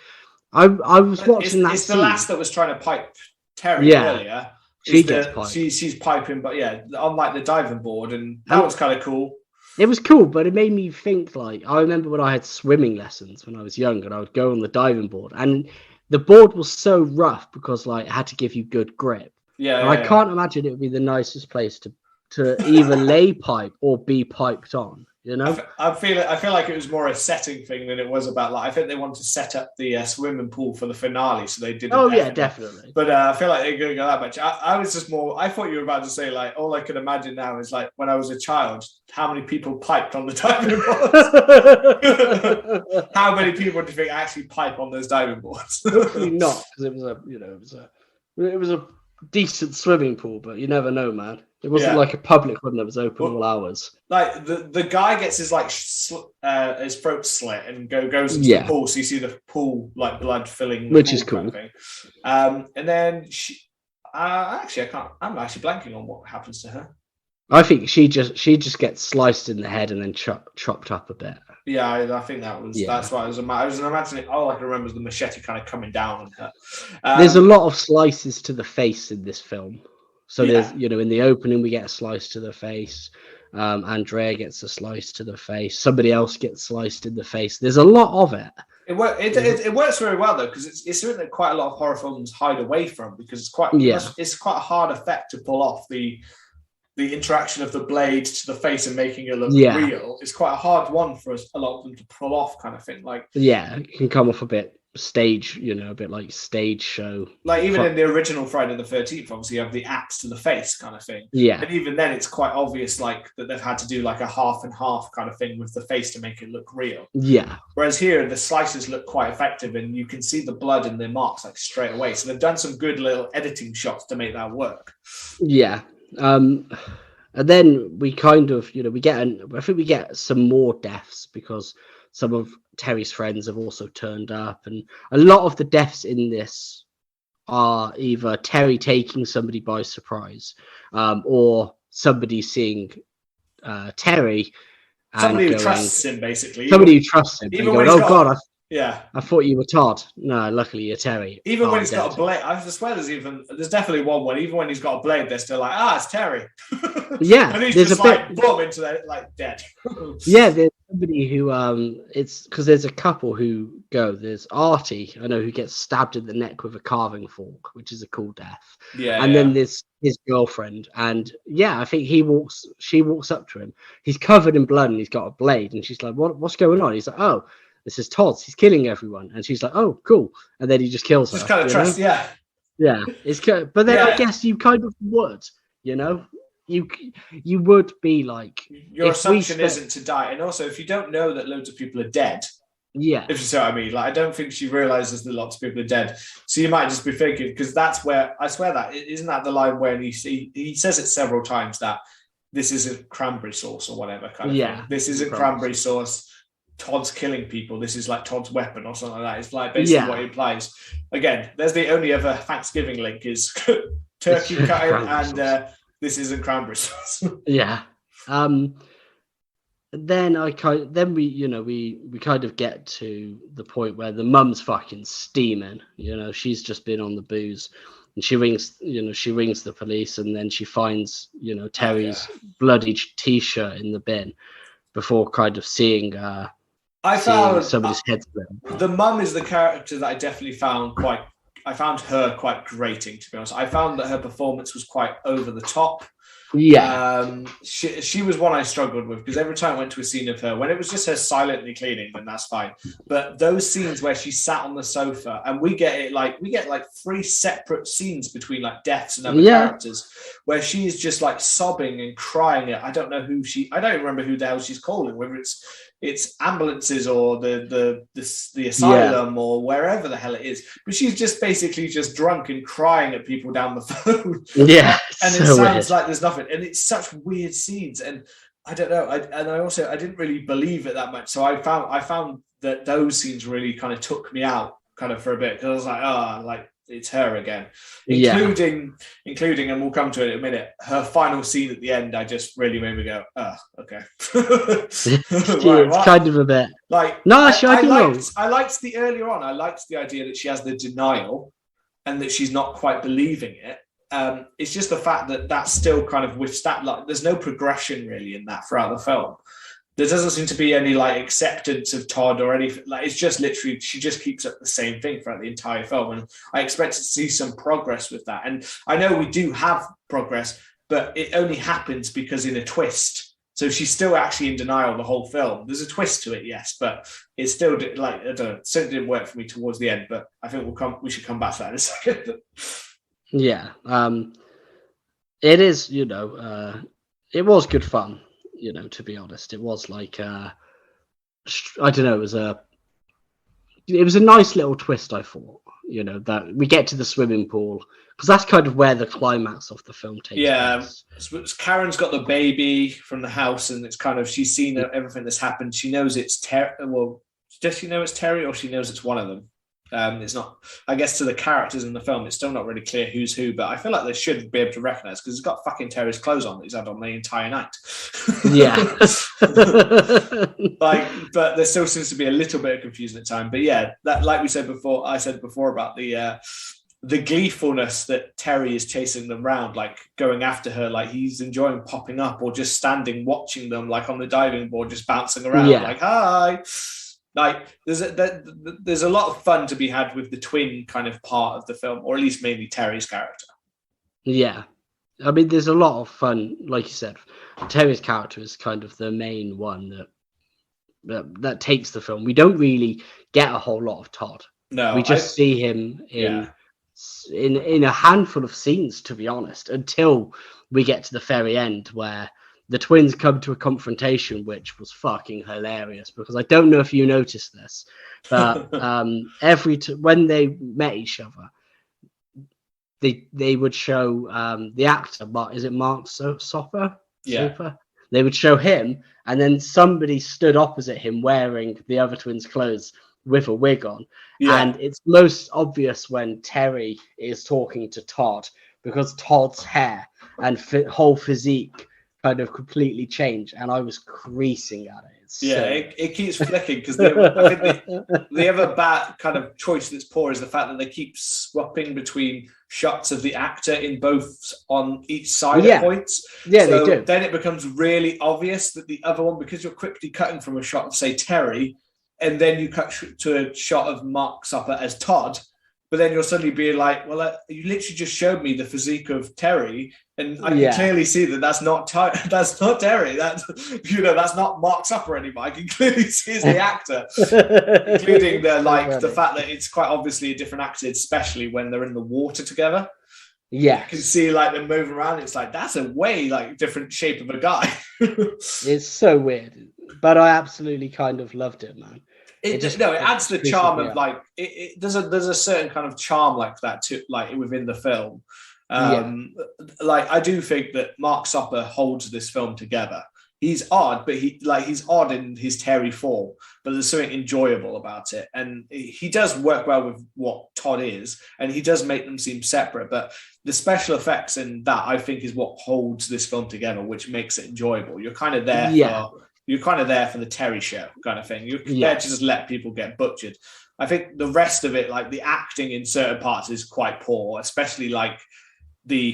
Speaker 2: I was watching that.
Speaker 1: It's the lass that was trying to pipe Terry earlier.
Speaker 2: She gets piped.
Speaker 1: She's piping, but on like the diving board, and that was kind of cool.
Speaker 2: It was cool, but it made me think like I remember when I had swimming lessons when I was young, and I would go on the diving board, and the board was so rough because like it had to give you good grip. I can't imagine it would be the nicest place to either lay pipe or be piped on.
Speaker 1: I feel like it was more a setting thing than it was about like I think they wanted to set up the swimming pool for the finale, so they did.
Speaker 2: Definitely.
Speaker 1: But I feel like they're going to go that much. I was just more. I thought you were about to say like all I could imagine now is like when I was a child, how many people piped on the diving boards? How many people do you think actually pipe on those diving boards?
Speaker 2: Hopefully not, because it was a decent swimming pool, but you never know, man. It wasn't like a public one that was open all hours. Like
Speaker 1: the guy gets his like his throat slit and goes into the pool, so you see the pool like blood filling,
Speaker 2: which is cool.
Speaker 1: And then she, actually, I'm actually blanking on what happens to her.
Speaker 2: I think she just gets sliced in the head and then chopped up a bit.
Speaker 1: Yeah, I think that's why I was imagining. All I can remember is the machete kind of coming down on her.
Speaker 2: There's a lot of slices to the face in this film. So there's, in the opening we get a slice to the face. Andrea gets a slice to the face. Somebody else gets sliced in the face. There's a lot of it. It
Speaker 1: works very well though, because it's something that quite a lot of horror films hide away from, because it's quite a hard effect to pull off the the interaction of the blade to the face and making it look real is quite a hard one for a lot of them to pull off, kind of thing. Like,
Speaker 2: it can come off a bit stage, a bit like stage show.
Speaker 1: Like even in the original Friday the 13th, obviously you have the axe to the face kind of thing.
Speaker 2: Yeah.
Speaker 1: And even then it's quite obvious like that they've had to do like a half and half kind of thing with the face to make it look real.
Speaker 2: Yeah.
Speaker 1: Whereas here the slices look quite effective and you can see the blood and the marks like straight away. So they've done some good little editing shots to make that work.
Speaker 2: Yeah. And then we kind of, we get some more deaths because some of Terry's friends have also turned up, and a lot of the deaths in this are either Terry taking somebody by surprise, or somebody seeing Terry.
Speaker 1: Somebody who trusts him, basically.
Speaker 2: Somebody who trusts him.
Speaker 1: Even when God,
Speaker 2: I thought you were Todd. No, luckily you're Terry.
Speaker 1: Even when he's got a blade, I swear there's definitely one. Even when he's got a blade, they're still like, it's Terry.
Speaker 2: Yeah,
Speaker 1: and he's just like boom into that, like dead.
Speaker 2: Yeah, there's somebody who it's because there's a couple who go. There's Artie, I know, who gets stabbed in the neck with a carving fork, which is a cool death.
Speaker 1: Yeah,
Speaker 2: and then there's his girlfriend, and I think she walks up to him. He's covered in blood and he's got a blade, and she's like, what's going on? He's like, oh, this is Todd. He's killing everyone. And she's like, oh, cool. And then he just kills her.
Speaker 1: Just kind of trust, yeah.
Speaker 2: Yeah. But then I guess you kind of would, you would be like...
Speaker 1: Your assumption isn't to die. And also, if you don't know that loads of people are dead, if you see what I mean, like, I don't think she realizes that lots of people are dead. So you might just be thinking, because that's where, I swear that, isn't that the line where he says it several times that this isn't cranberry sauce or whatever kind of thing. This isn't cranberry sauce. Todd's killing people. This is like Todd's weapon or something like that. It's like basically what he implies. Again, there's the only other Thanksgiving link is turkey cutting and this isn't cranberry sauce.
Speaker 2: Yeah. Then we kind of get to the point where the mum's fucking steaming. She's just been on the booze, and she rings the police, and then she finds Terry's bloody t-shirt in the bin before kind of seeing somebody's head split.
Speaker 1: The mum is the character that I definitely found her quite grating, to be honest. I found that her performance was quite over the top.
Speaker 2: Yeah.
Speaker 1: She was one I struggled with, because every time I went to a scene of her, when it was just her silently cleaning, then that's fine. But those scenes where she sat on the sofa, and we get 3 separate scenes between like deaths and other characters, where she's just like sobbing and crying. I don't even remember who the hell she's calling, whether it's ambulances or the asylum or wherever the hell it is. But she's just basically just drunk and crying at people down the phone.
Speaker 2: Yeah.
Speaker 1: And it sounds like there's nothing. And it's such weird scenes. And I don't know. I didn't really believe it that much. So I found that those scenes really kind of took me out kind of for a bit, because I was like, it's her again, including, and we'll come to it in a minute, her final scene at the end. I just really made me go, okay.
Speaker 2: It's kind of a bit like, no,
Speaker 1: I liked the earlier on. I liked the idea that she has the denial and that she's not quite believing it. It's just the fact that that's still kind of with that, like, there's no progression really in that throughout the film. There doesn't seem to be any like acceptance of Todd or anything. Like, it's just literally, she just keeps up the same thing throughout the entire film. And I expect to see some progress with that. And I know we do have progress, but it only happens because in a twist. So she's still actually in denial the whole film. There's a twist to it, yes, but it's still like, I don't know, it certainly didn't work for me towards the end, but I think we should come back to that in a second.
Speaker 2: Yeah. It is, it was good fun. To be honest, it was like I don't know, it was a nice little twist. I thought, that we get to the swimming pool, because that's kind of where the climax of the film takes place.
Speaker 1: Karen's got the baby from the house, and it's kind of, she's seen everything that's happened. She knows it's Terry. Well, does she know it's Terry, or she knows it's one of them? It's not, I guess, to the characters in the film, it's still not really clear who's who, but I feel like they should be able to recognize, because he's got fucking Terry's clothes on that he's had on the entire night.
Speaker 2: Yeah.
Speaker 1: But there still seems to be a little bit of confusion at time. But yeah, that, like I said before about the gleefulness that Terry is chasing them around, like going after her, like he's enjoying popping up or just standing watching them, like on the diving board, just bouncing around, like, hi. Like there's a lot of fun to be had with the twin kind of part of the film, or at least mainly Terry's character.
Speaker 2: Yeah, I mean, there's a lot of fun, like you said. Terry's character is kind of the main one that takes the film. We don't really get a whole lot of Todd.
Speaker 1: No,
Speaker 2: we just see him in a handful of scenes, to be honest, until we get to the very end where the twins come to a confrontation, which was fucking hilarious, because I don't know if you noticed this, but when they met each other, they would show the actor, is it Mark Soper?
Speaker 1: Yeah.
Speaker 2: Soper? They would show him, and then somebody stood opposite him wearing the other twins' clothes with a wig on. Yeah. And it's most obvious when Terry is talking to Todd, because Todd's hair and whole physique kind of completely changed, and I was creasing at it.
Speaker 1: It keeps flicking, because I think the other bad kind of choice that's poor is the fact that they keep swapping between shots of the actor in both on each side at points.
Speaker 2: Yeah, so they do.
Speaker 1: Then it becomes really obvious that the other one, because you're quickly cutting from a shot of, say, Terry, and then you cut to a shot of Mark Soper as Todd, but then you'll suddenly be like, well, you literally just showed me the physique of Terry, and I can clearly see that that's not Terry. That's not Mark Soper anymore. I can clearly see as the actor, including the fact that it's quite obviously a different actor, especially when they're in the water together.
Speaker 2: Yeah,
Speaker 1: you can see like them moving around. It's like, that's a way like different shape of a guy.
Speaker 2: It's so weird, but I absolutely kind of loved it, man.
Speaker 1: It adds the charm of like there's a certain kind of charm like that too, like within the film. Like I do think that Mark Soper holds this film together. He's odd, but he's odd in his Terry form, but there's something enjoyable about it, and he does work well with what Todd is, and he does make them seem separate. But the special effects in that, I think, is what holds this film together, which makes it enjoyable. You're kind of there for the Terry show kind of thing. You're there to just let people get butchered. I think the rest of it, like the acting in certain parts, is quite poor, especially like the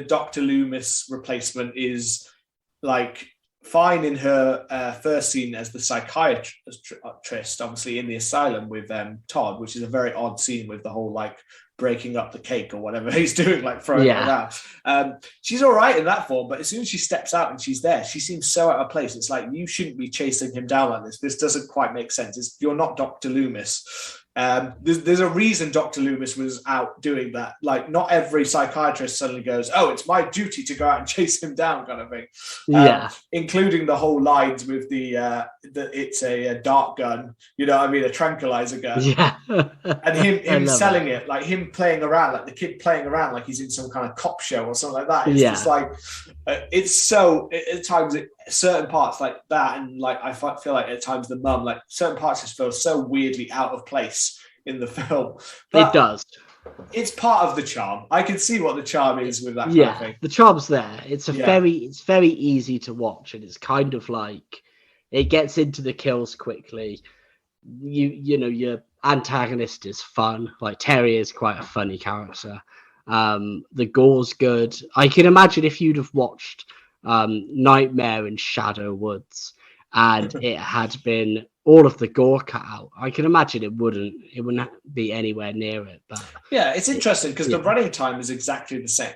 Speaker 1: Dr. Loomis replacement is like fine in her first scene as the psychiatrist, obviously in the asylum with Todd, which is a very odd scene with the whole like breaking up the cake or whatever he's doing, like throwing it around. She's all right in that form, but as soon as she steps out and she's there, she seems so out of place. It's like, you shouldn't be chasing him down like this. This doesn't quite make sense. You're not Dr. Loomis. There's a reason Dr. Loomis was out doing that. Like, not every psychiatrist suddenly goes, oh, it's my duty to go out and chase him down kind of thing. Including the whole lines with the it's a dart gun, you know what I mean, a tranquilizer gun. And him selling it, like him playing around, like the kid playing around like he's in some kind of cop show or something like that. It's just like, it's so, at times, certain parts like that, and like I feel like at times the mum, like certain parts just feel so weirdly out of place in the film. But
Speaker 2: it does.
Speaker 1: It's part of the charm. I can see what the charm is with that kind of thing.
Speaker 2: The charm's there. It's it's very easy to watch, and it's kind of like it gets into the kills quickly. You know, your antagonist is fun. Like Terry is quite a funny character. The gore's good. I can imagine if you'd have watched Nightmare in Shadow Woods and it had been all of the gore cut out, I can imagine it wouldn't be anywhere near it. But
Speaker 1: it's interesting because the running time is exactly the same.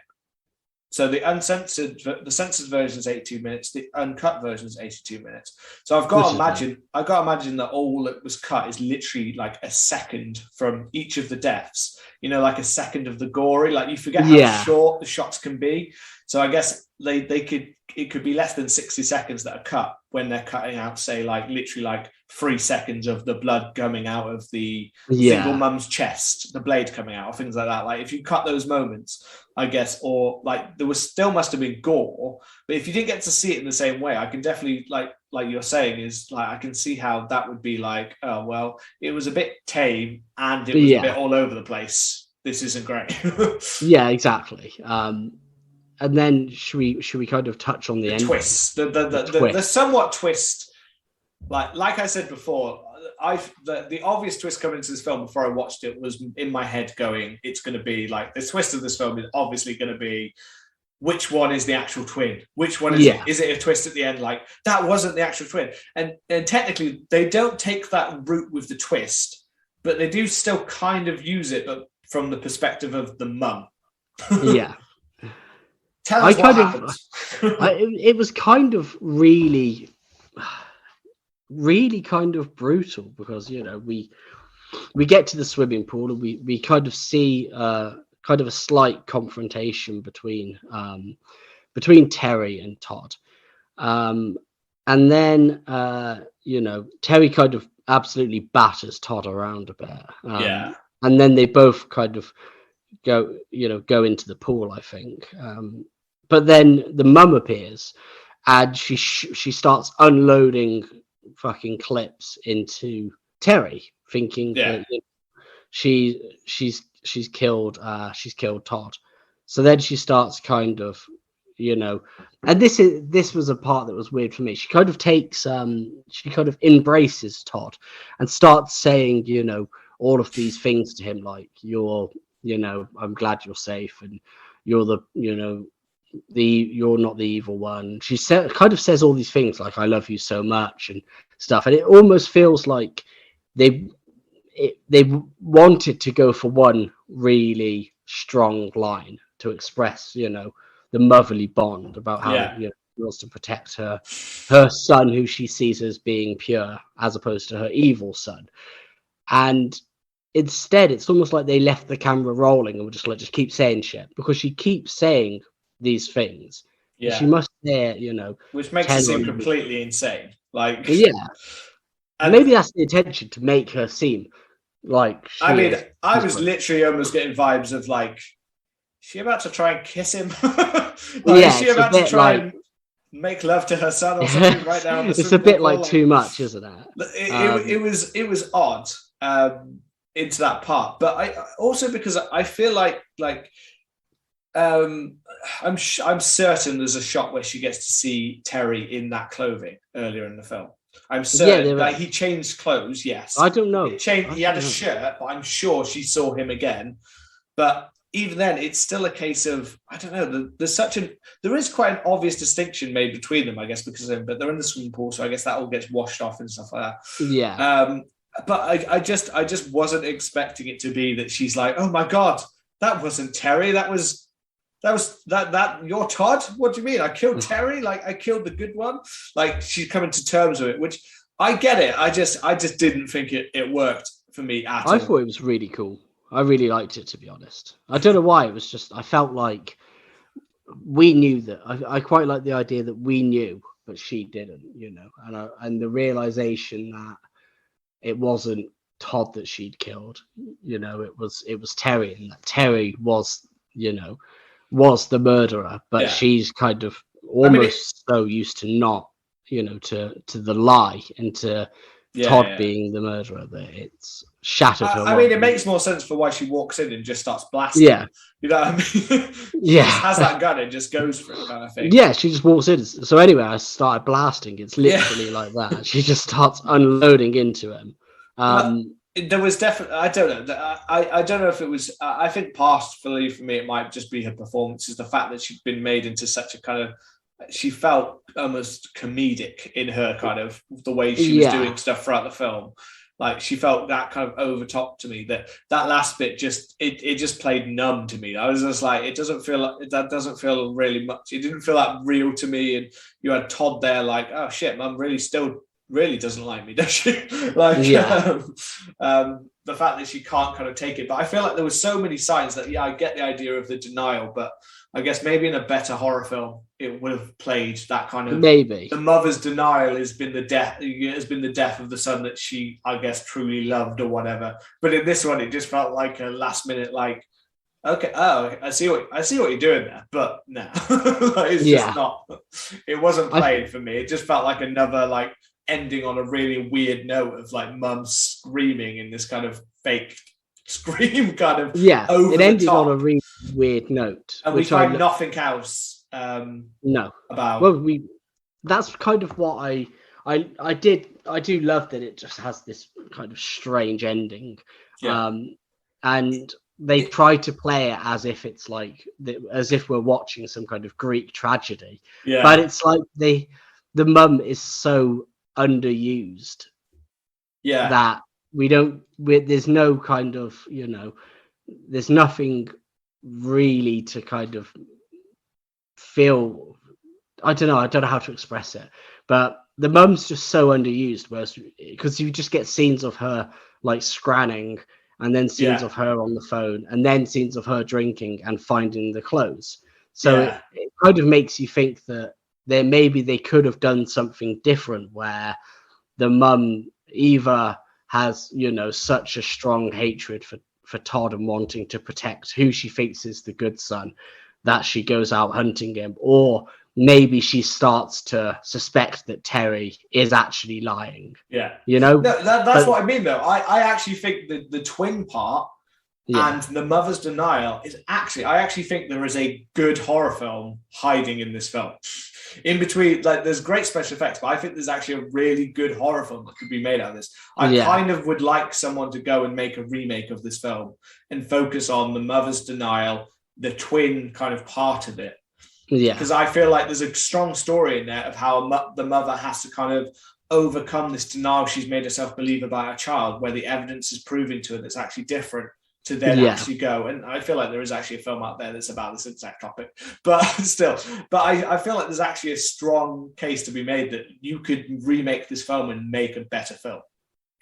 Speaker 1: So the censored version is 82 minutes, the uncut version is 82 minutes. So I've got to imagine that all that was cut is literally like a second from each of the deaths. You know, like a second of the gory. Like, you forget how short the shots can be. So I guess it could be less than 60 seconds that are cut when they're cutting out, say, like literally like 3 seconds of the blood coming out of the single mum's chest, the blade coming out, or things like that. Like, if you cut those moments, I guess, or like there still must have been gore, but if you didn't get to see it in the same way, I can definitely like you're saying, is like, I can see how that would be like, oh well, it was a bit tame and it was a bit all over the place. This isn't great.
Speaker 2: Yeah, exactly. And then should we kind of touch on the end
Speaker 1: twist, the somewhat twist, like I said before, the obvious twist coming into this film before I watched it was in my head going, it's going to be like, the twist of this film is obviously going to be, which one is the actual twin? Which one is it? Is it a twist at the end? Like, that wasn't the actual twin. And technically, they don't take that route with the twist, but they do still kind of use it, but from the perspective of the mum.
Speaker 2: Yeah.
Speaker 1: Tell us what happened.
Speaker 2: It was kind of really kind of brutal because, you know, we get to the swimming pool and we kind of see kind of a slight confrontation between Terry and Todd. And then, you know, Terry kind of absolutely batters Todd around a bit. And then they both kind of go into the pool, I think. But then the mum appears and she starts unloading fucking clips into Terry, thinking that, you know, she's killed Todd. So then she starts kind of, you know, and this was a part that was weird for me. She kind of takes she kind of embraces Todd and starts saying, you know, all of these things to him, like, you're, you know, I'm glad you're safe, and you're the, you know, you're not the evil one. She kind of says all these things like, I love you so much and stuff, and it almost feels like they wanted to go for one really strong line to express, you know, the motherly bond about how, you know, she wants to protect her son, who she sees as being pure, as opposed to her evil son. And instead, it's almost like they left the camera rolling and were just like, just keep saying shit, because she keeps saying these things. Yeah. She must say, you know,
Speaker 1: which makes her seem completely insane. Like,
Speaker 2: yeah. And maybe that's the intention, to make her seem like
Speaker 1: I mean, I was literally almost getting vibes of like, is she about to try and kiss him? Is she about to try and make love to her son or something right now?
Speaker 2: It's a bit like too much, isn't it?
Speaker 1: It was odd into that part, but I also, because I feel like I'm certain there's a shot where she gets to see Terry in that clothing earlier in the film. I'm certain, like, he changed clothes. Yes,
Speaker 2: I don't know.
Speaker 1: He had a shirt, but I'm sure she saw him again. But even then, it's still a case of, I don't know. There is quite an obvious distinction made between them, I guess, because but they're in the swimming pool, so I guess that all gets washed off and stuff like that.
Speaker 2: Yeah.
Speaker 1: But I just wasn't expecting it to be that she's like, oh my god, that wasn't Terry, that was you're Todd? What do you mean? I killed Terry? Like, I killed the good one? Like, she's coming to terms with it, which I get it. I just didn't think it worked for me at all.
Speaker 2: I thought it was really cool. I really liked it, to be honest. I don't know why. It was just, I felt like we knew that. I quite like the idea that we knew, but she didn't, you know. And the realization that it wasn't Todd that she'd killed, you know, it was Terry, and that Terry was, you know, was the murderer, but she's kind of almost so used to not, you know, to the lie and to Todd being the murderer that it's shattered her.
Speaker 1: I mean, it makes more sense for why she walks in and just starts blasting.
Speaker 2: Yeah.
Speaker 1: You know what I mean? She just has that gun and just goes for it, kind of thing.
Speaker 2: Yeah, she just walks in. So anyway, I started blasting. It's literally like that. She just starts unloading into him.
Speaker 1: There was definitely, I don't know. I don't know if it was, I think partially for me, it might just be her performances. The fact that she'd been made into such a kind of, she felt almost comedic in her kind of, the way she was doing stuff throughout the film. Like, she felt that kind of over top to me, that last bit just, it just played numb to me. I was just like, that doesn't feel really much. It didn't feel that real to me. And you had Todd there like, oh shit, Mum really doesn't like me, does she? Like, the fact that she can't kind of take it. But I feel like there were so many signs that, I get the idea of the denial, but I guess maybe in a better horror film, it would have played that kind of,
Speaker 2: maybe
Speaker 1: the mother's denial has been the death of the son that she, I guess, truly loved or whatever. But in this one, it just felt like a last minute, like, okay, oh, I see what you're doing there, but no, it's just not. It wasn't played for me. It just felt like another, like, ending on a really weird note of like Mum screaming in this kind of fake scream, kind of over
Speaker 2: it ended
Speaker 1: the top.
Speaker 2: on a really weird note,
Speaker 1: and we find nothing else about.
Speaker 2: Well, that's kind of what I do love, that it just has this kind of strange ending, and they try to play it as if it's like, as if we're watching some kind of Greek tragedy, but it's like the mum is so underused that there's no kind of, you know, there's nothing really to kind of feel, I don't know how to express it, but the mum's just so underused, whereas because you just get scenes of her like scranning, and then scenes of her on the phone, and then scenes of her drinking and finding the clothes. So it kind of makes you think that maybe they could have done something different, where the mum either has, you know, such a strong hatred for Todd and wanting to protect who she thinks is the good son, that she goes out hunting him, or maybe she starts to suspect that Terry is actually lying.
Speaker 1: Yeah.
Speaker 2: You know?
Speaker 1: No, that's what I mean, though. I actually think that the twin part and the mother's denial is actually, I actually think there is a good horror film hiding in this film. In between, like, there's great special effects, but I think there's actually a really good horror film that could be made out of this. I kind of would like someone to go and make a remake of this film and focus on the mother's denial, the twin kind of part of it. Yeah, because I feel like there's a strong story in there of how the mother has to kind of overcome this denial she's made herself believe about her child, where the evidence is proving to her that's actually different, to then actually go. And I feel like there is actually a film out there that's about this exact topic, but still, I feel like there's actually a strong case to be made that you could remake this film and make a better film.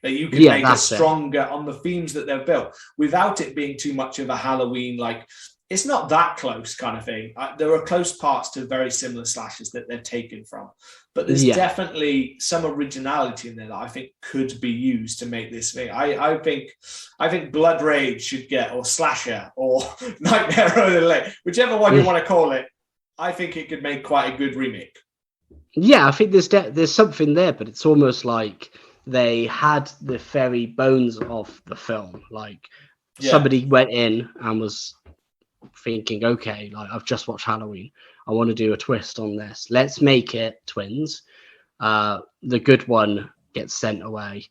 Speaker 1: That you can make it stronger on the themes that they've built without it being too much of a Halloween, like, it's not that close kind of thing. There are close parts to very similar slashes that they've taken from, but there's definitely some originality in there that I think could be used to make this thing. I think Blood Rage should get, or Slasher, or Nightmare on Elm Lane, whichever one you want to call it. I think it could make quite a good remake. Yeah,
Speaker 2: I think there's something there, but it's almost like they had the very bones of the film. Like somebody went in and was thinking, okay, like, I've just watched Halloween, I want to do a twist on this, let's make it twins. The good one gets sent away,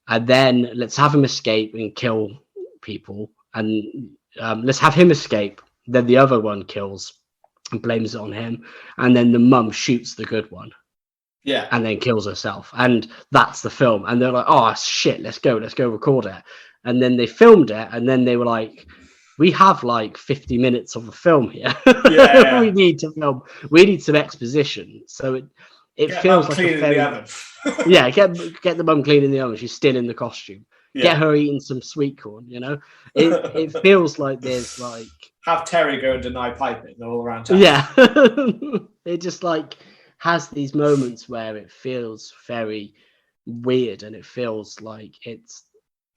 Speaker 2: and then let's have him escape and kill people, and let's have him escape, then the other one kills and blames it on him, and then the mum shoots the good one and then kills herself, and that's the film. And they're like, oh shit, let's go record it. And then they filmed it, and then they were like, we have like 50 minutes of a film here. We need to film. We need some exposition. So it feels like a very, get the mum cleaning the oven. She's still in the costume. Get her eating some sweet corn. You know, it feels like there's like,
Speaker 1: have Terry go and deny piping all around town.
Speaker 2: It just like has these moments where it feels very weird, and it feels like it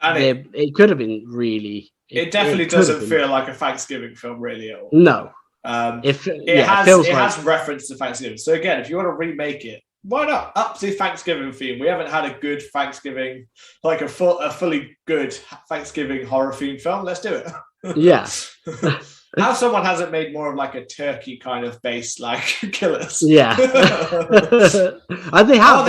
Speaker 2: could have been really.
Speaker 1: It definitely doesn't feel like a Thanksgiving film, really, at all.
Speaker 2: No.
Speaker 1: It has reference to Thanksgiving. So again, if you want to remake it, why not up the Thanksgiving theme? We haven't had a good Thanksgiving, like a fully good Thanksgiving horror themed film. Let's do it.
Speaker 2: Yeah.
Speaker 1: How someone hasn't made more of like a turkey kind of based like killers.
Speaker 2: Yeah. They have.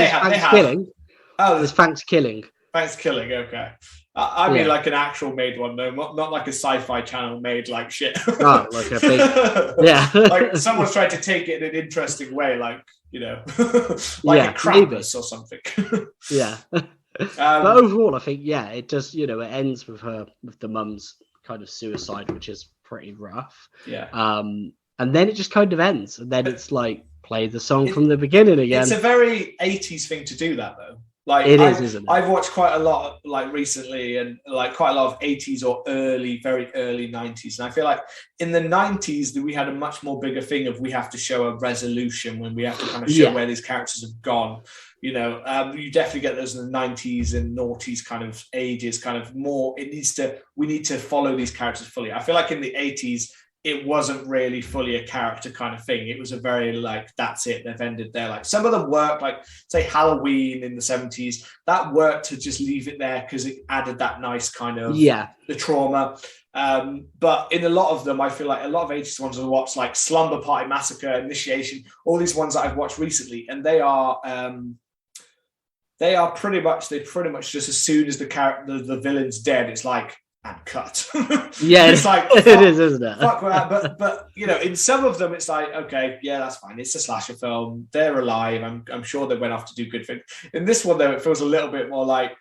Speaker 2: There's Thanksgiving.
Speaker 1: Thanksgiving, okay. I mean, like an actual made one, though, not like a sci-fi channel made like shit.
Speaker 2: Oh, like a big,
Speaker 1: like someone's tried to take it in an interesting way, like, you know, like a Krampus or something.
Speaker 2: But overall, I think it does. You know, it ends with the mum's kind of suicide, which is pretty rough. And then it just kind of ends, and then it's like play the song from the beginning again.
Speaker 1: It's a very 80s thing to do that, though. Like
Speaker 2: isn't it?
Speaker 1: I've watched quite a lot like recently, and like quite a lot of 80s or very early 90s. And I feel like in the 90s we had a much more bigger thing of we have to show a resolution when we have to kind of show where these characters have gone. You know, you definitely get those in the 90s and noughties kind of ages, kind of more. We need to follow these characters fully. I feel like in the 80s, it wasn't really fully a character kind of thing. It was a very like, that's it, they've ended there. Like some of the work, like say Halloween in the 70s, that worked to just leave it there because it added that nice kind of the trauma. But in a lot of them, I feel like a lot of 80s ones I watched, like Slumber Party Massacre, Initiation, all these ones that I've watched recently, and they are pretty much just as soon as the villain's dead, it's like, and cut.
Speaker 2: It's like it is, isn't it?
Speaker 1: Fuck that. But you know, in some of them, it's like, okay, yeah, that's fine. It's a slasher film. They're alive. I'm sure they went off to do good things. In this one, though, it feels a little bit more like,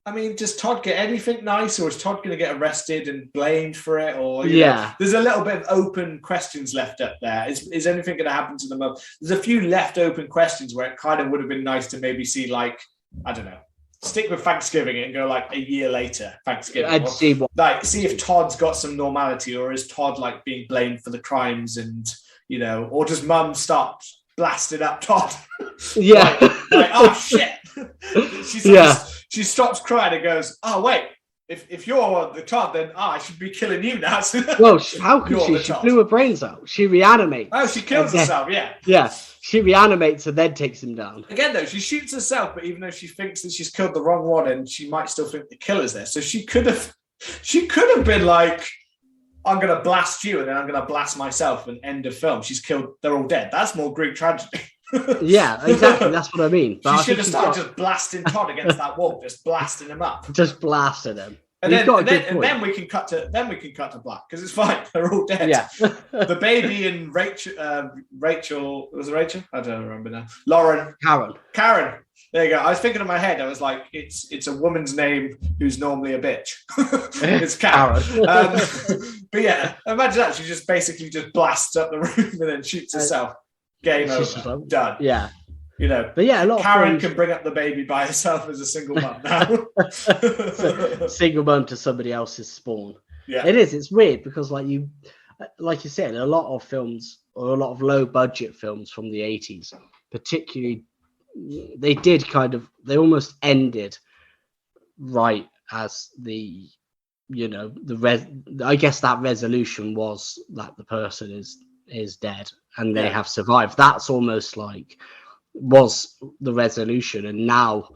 Speaker 1: I mean, does Todd get anything nice, or is Todd going to get arrested and blamed for it? Or you know, there's a little bit of open questions left up there. Is anything going to happen to the mum? There's a few left open questions where it kind of would have been nice to maybe see, like, I don't know, stick with Thanksgiving and go like a year later, Thanksgiving.
Speaker 2: I'd see what,
Speaker 1: like, see if Todd's got some normality, or is Todd like being blamed for the crimes, and you know, or does Mum start blasting up Todd?
Speaker 2: Yeah,
Speaker 1: like oh shit. She stops crying and goes, "Oh wait, if you're the Todd, then I should be killing you now."
Speaker 2: Well, how could she? She blew her brains out. She reanimates.
Speaker 1: Oh, she kills herself. Yeah.
Speaker 2: Yeah, she reanimates and then takes him down.
Speaker 1: Again, though, she shoots herself, but even though she thinks that she's killed the wrong one, and she might still think the killer's there, so she could have been like, "I'm going to blast you, and then I'm going to blast myself," and end of film. She's killed. They're all dead. That's more Greek tragedy.
Speaker 2: Yeah, exactly. That's what I mean.
Speaker 1: But she should have started just blasting Todd against that wall, just blasting him up,
Speaker 2: just blasting him.
Speaker 1: And then we can cut to black, because it's fine. They're all dead.
Speaker 2: Yeah.
Speaker 1: The baby and Rachel was it Rachel? I don't remember now. Lauren. Karen. There you go. I was thinking in my head. I was like, it's a woman's name who's normally a bitch. It's Karen. But yeah, imagine that. She just basically just blasts up the room and then shoots herself. Game over. Done.
Speaker 2: Yeah.
Speaker 1: You know,
Speaker 2: but yeah, a lot
Speaker 1: Karen
Speaker 2: of
Speaker 1: can bring up the baby by herself as a single mum now.
Speaker 2: Single mum to somebody else's spawn.
Speaker 1: Yeah,
Speaker 2: it is. It's weird because, like you said, a lot of films, or a lot of low budget films from the 80s, particularly, they almost ended right as the, you know, I guess that resolution was that the person is dead and they have survived. That's almost like was the resolution, and now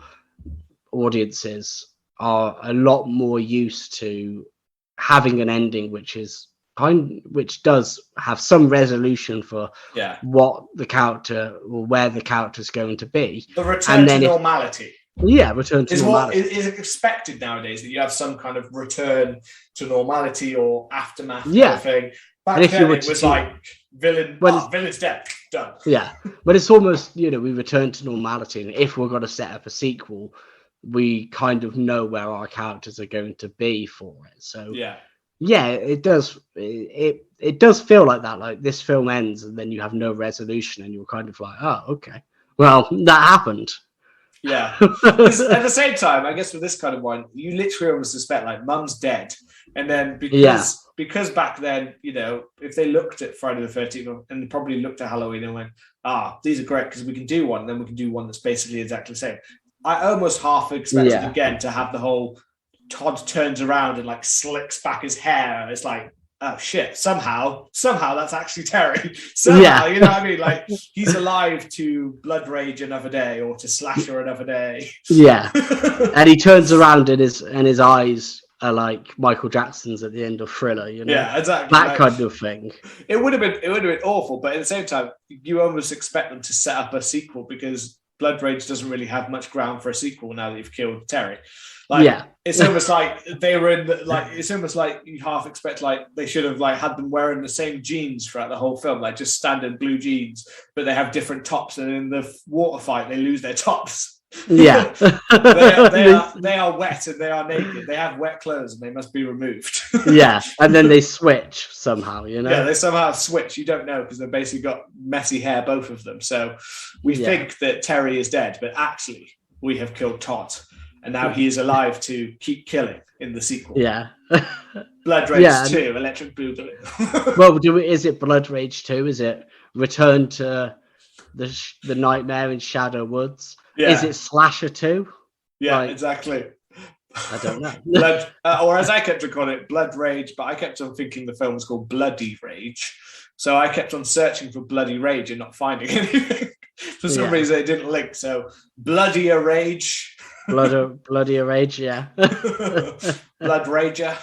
Speaker 2: audiences are a lot more used to having an ending which does have some resolution for what the character or where the character's going to be.
Speaker 1: The return to normality.
Speaker 2: Return to normality.
Speaker 1: Is expected nowadays, that you have some kind of return to normality or aftermath kind of thing. Back then it was like villain's dead, done.
Speaker 2: Yeah, but it's almost, you know, we return to normality, and if we're going to set up a sequel, we kind of know where our characters are going to be for it. So it does. It does feel like that. Like, this film ends, and then you have no resolution, and you're kind of like, oh, okay, well, that happened.
Speaker 1: Yeah. At the same time, I guess with this kind of one, you literally almost suspect like Mum's dead, and then because back then, you know, if they looked at Friday the 13th and they probably looked at Halloween and went, these are great because we can do one, and then we can do one that's basically exactly the same. I almost half expected again to have the whole Todd turns around and like slicks back his hair. It's like, oh shit, somehow that's actually Terry. Somehow, you know what I mean? Like, he's alive to Blood Rage another day, or to Slasher another day. Yeah.
Speaker 2: And he turns around and his eyes are like Michael Jackson's at the end of Thriller, you know?
Speaker 1: Yeah, exactly.
Speaker 2: That kind of thing.
Speaker 1: It would have been awful, but at the same time, you almost expect them to set up a sequel, because Blood Rage doesn't really have much ground for a sequel now that you've killed Terry. Like, it's almost like they were in it's almost like you half expect like they should have like had them wearing the same jeans throughout the whole film, like just standard blue jeans, but they have different tops, and in the water fight they lose their tops.
Speaker 2: Yeah.
Speaker 1: they are wet and they are naked. They have wet clothes and they must be removed.
Speaker 2: Yeah, and then they switch somehow, you know?
Speaker 1: Yeah, they somehow switch. You don't know, because they've basically got messy hair, both of them. So we think that Terry is dead, but actually we have killed Todd. And now he is alive to keep killing in the sequel.
Speaker 2: Yeah.
Speaker 1: Blood Rage 2, Electric Boogaloo.
Speaker 2: Well, is it Blood Rage 2? Is it Return to the Nightmare in Shadow Woods? Yeah. Is it Slasher 2?
Speaker 1: Yeah, exactly.
Speaker 2: I don't know.
Speaker 1: Or as I kept on calling it, Blood Rage, but I kept on thinking the film was called Bloody Rage. So I kept on searching for Bloody Rage and not finding anything. For some reason, it didn't link. So Bloodier Rage.
Speaker 2: Bloodier Rage, yeah.
Speaker 1: Blood Rager.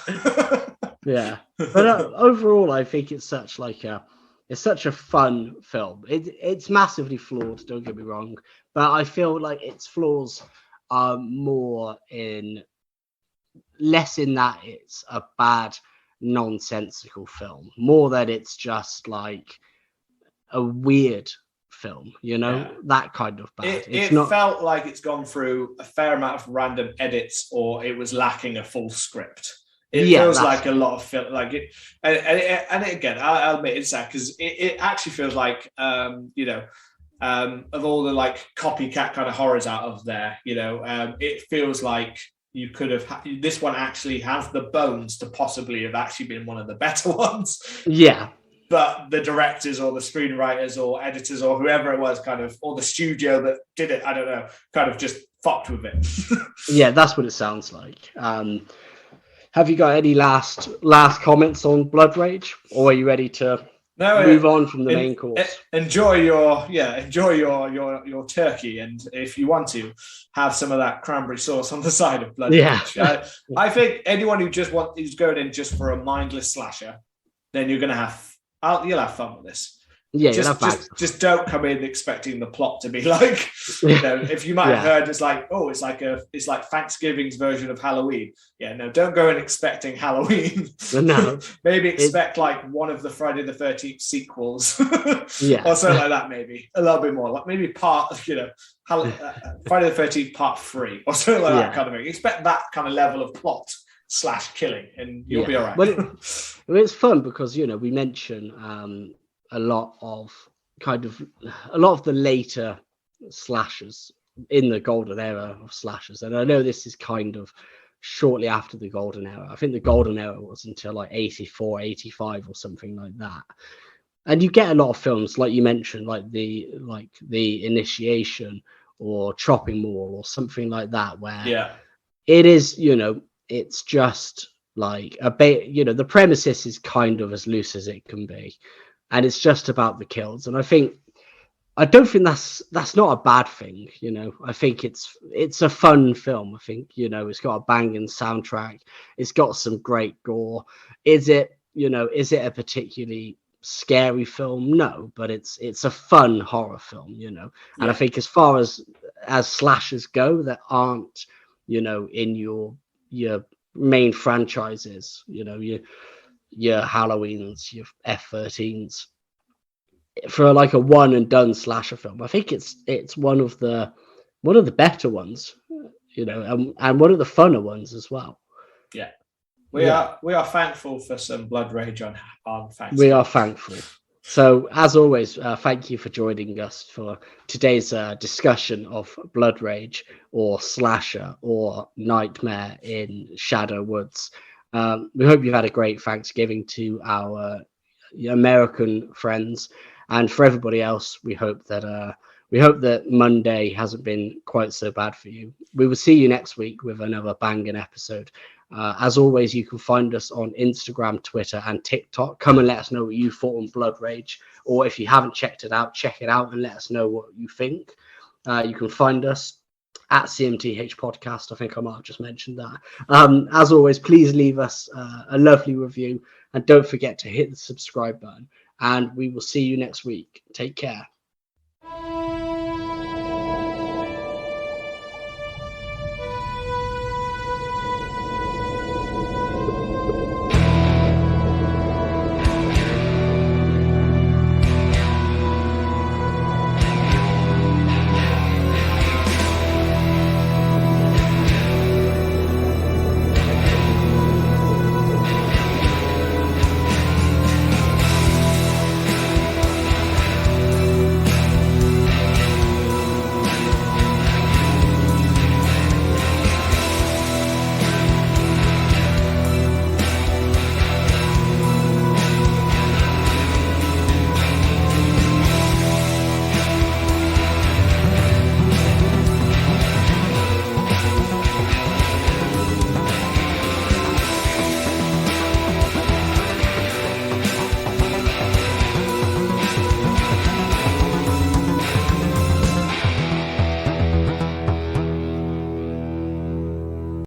Speaker 2: Yeah. But overall, I think it's such a fun film. It's massively flawed, don't get me wrong, but I feel like its flaws are less in that it's a bad, nonsensical film, more that it's just like a weird film, you know, that kind of bad.
Speaker 1: It felt like it's gone through a fair amount of random edits, or it was lacking a full script. It feels like a lot of film, like it, and again, I'll admit it's sad because it actually feels like, you know, of all the like copycat kind of horrors out of there, you know, it feels like you could have this one actually has the bones to possibly have actually been one of the better ones.
Speaker 2: Yeah.
Speaker 1: But the directors or the screenwriters or editors or whoever it was kind of, or the studio that did it, I don't know, kind of just fucked with it.
Speaker 2: Yeah, that's what it sounds like. Have you got any last comments on Blood Rage, or are you ready to move on from the main course?
Speaker 1: Enjoy your turkey, and if you want to, have some of that cranberry sauce on the side of Blood Rage. I think anyone who's going in just for a mindless slasher, then you're going to have you'll have fun with this.
Speaker 2: Yeah,
Speaker 1: just don't come in expecting the plot to be like, you know, if you might have heard it's like, oh, it's like Thanksgiving's version of Halloween. Yeah, no, don't go in expecting Halloween.
Speaker 2: No.
Speaker 1: Maybe expect like one of the Friday the 13th sequels. Or something like that, maybe. A little bit more. Like maybe part, you know, Friday the 13th part 3 or something like that kind of thing. Expect that kind of level of plot / killing and you'll be all right.
Speaker 2: Well, it's fun because, you know, we mention a lot of the later slashers in the golden era of slashers, and I know this is kind of shortly after the golden era. I think the golden era was until like 84, 85 or something like that. And you get a lot of films like you mentioned, like the Initiation or Chopping Mall or something like that, where it is, you know, it's just like you know, the premises is kind of as loose as it can be. And it's just about the kills. And I don't think that's not a bad thing, you know. I think it's a fun film. I think, you know, it's got a banging soundtrack. It's got some great gore. Is it a particularly scary film? No, but it's a fun horror film, you know. And I think as far as slashers go that aren't, you know, in your main franchises, you know, your Halloweens, your F-13s, for like a one and done slasher film, I think it's one of the better ones, you know, and one of the funner ones as well.
Speaker 1: Yeah, we are thankful for some Blood Rage on Thanksgiving.
Speaker 2: We are thankful. So as always, thank you for joining us for today's discussion of Blood Rage, or slasher, or Nightmare in Shadow Woods. We hope you've had a great Thanksgiving to our American friends, and for everybody else, we hope that Monday hasn't been quite so bad for you. We will see you next week with another banging episode. As always, you can find us on Instagram, Twitter, and TikTok. Come and let us know what you thought on Blood Rage, or if you haven't checked it out, check it out and let us know what you think. You can find us at CMTH Podcast. I think I might have just mentioned that. As always, please leave us a lovely review, and don't forget to hit the subscribe button, and we will see you next week. Take care.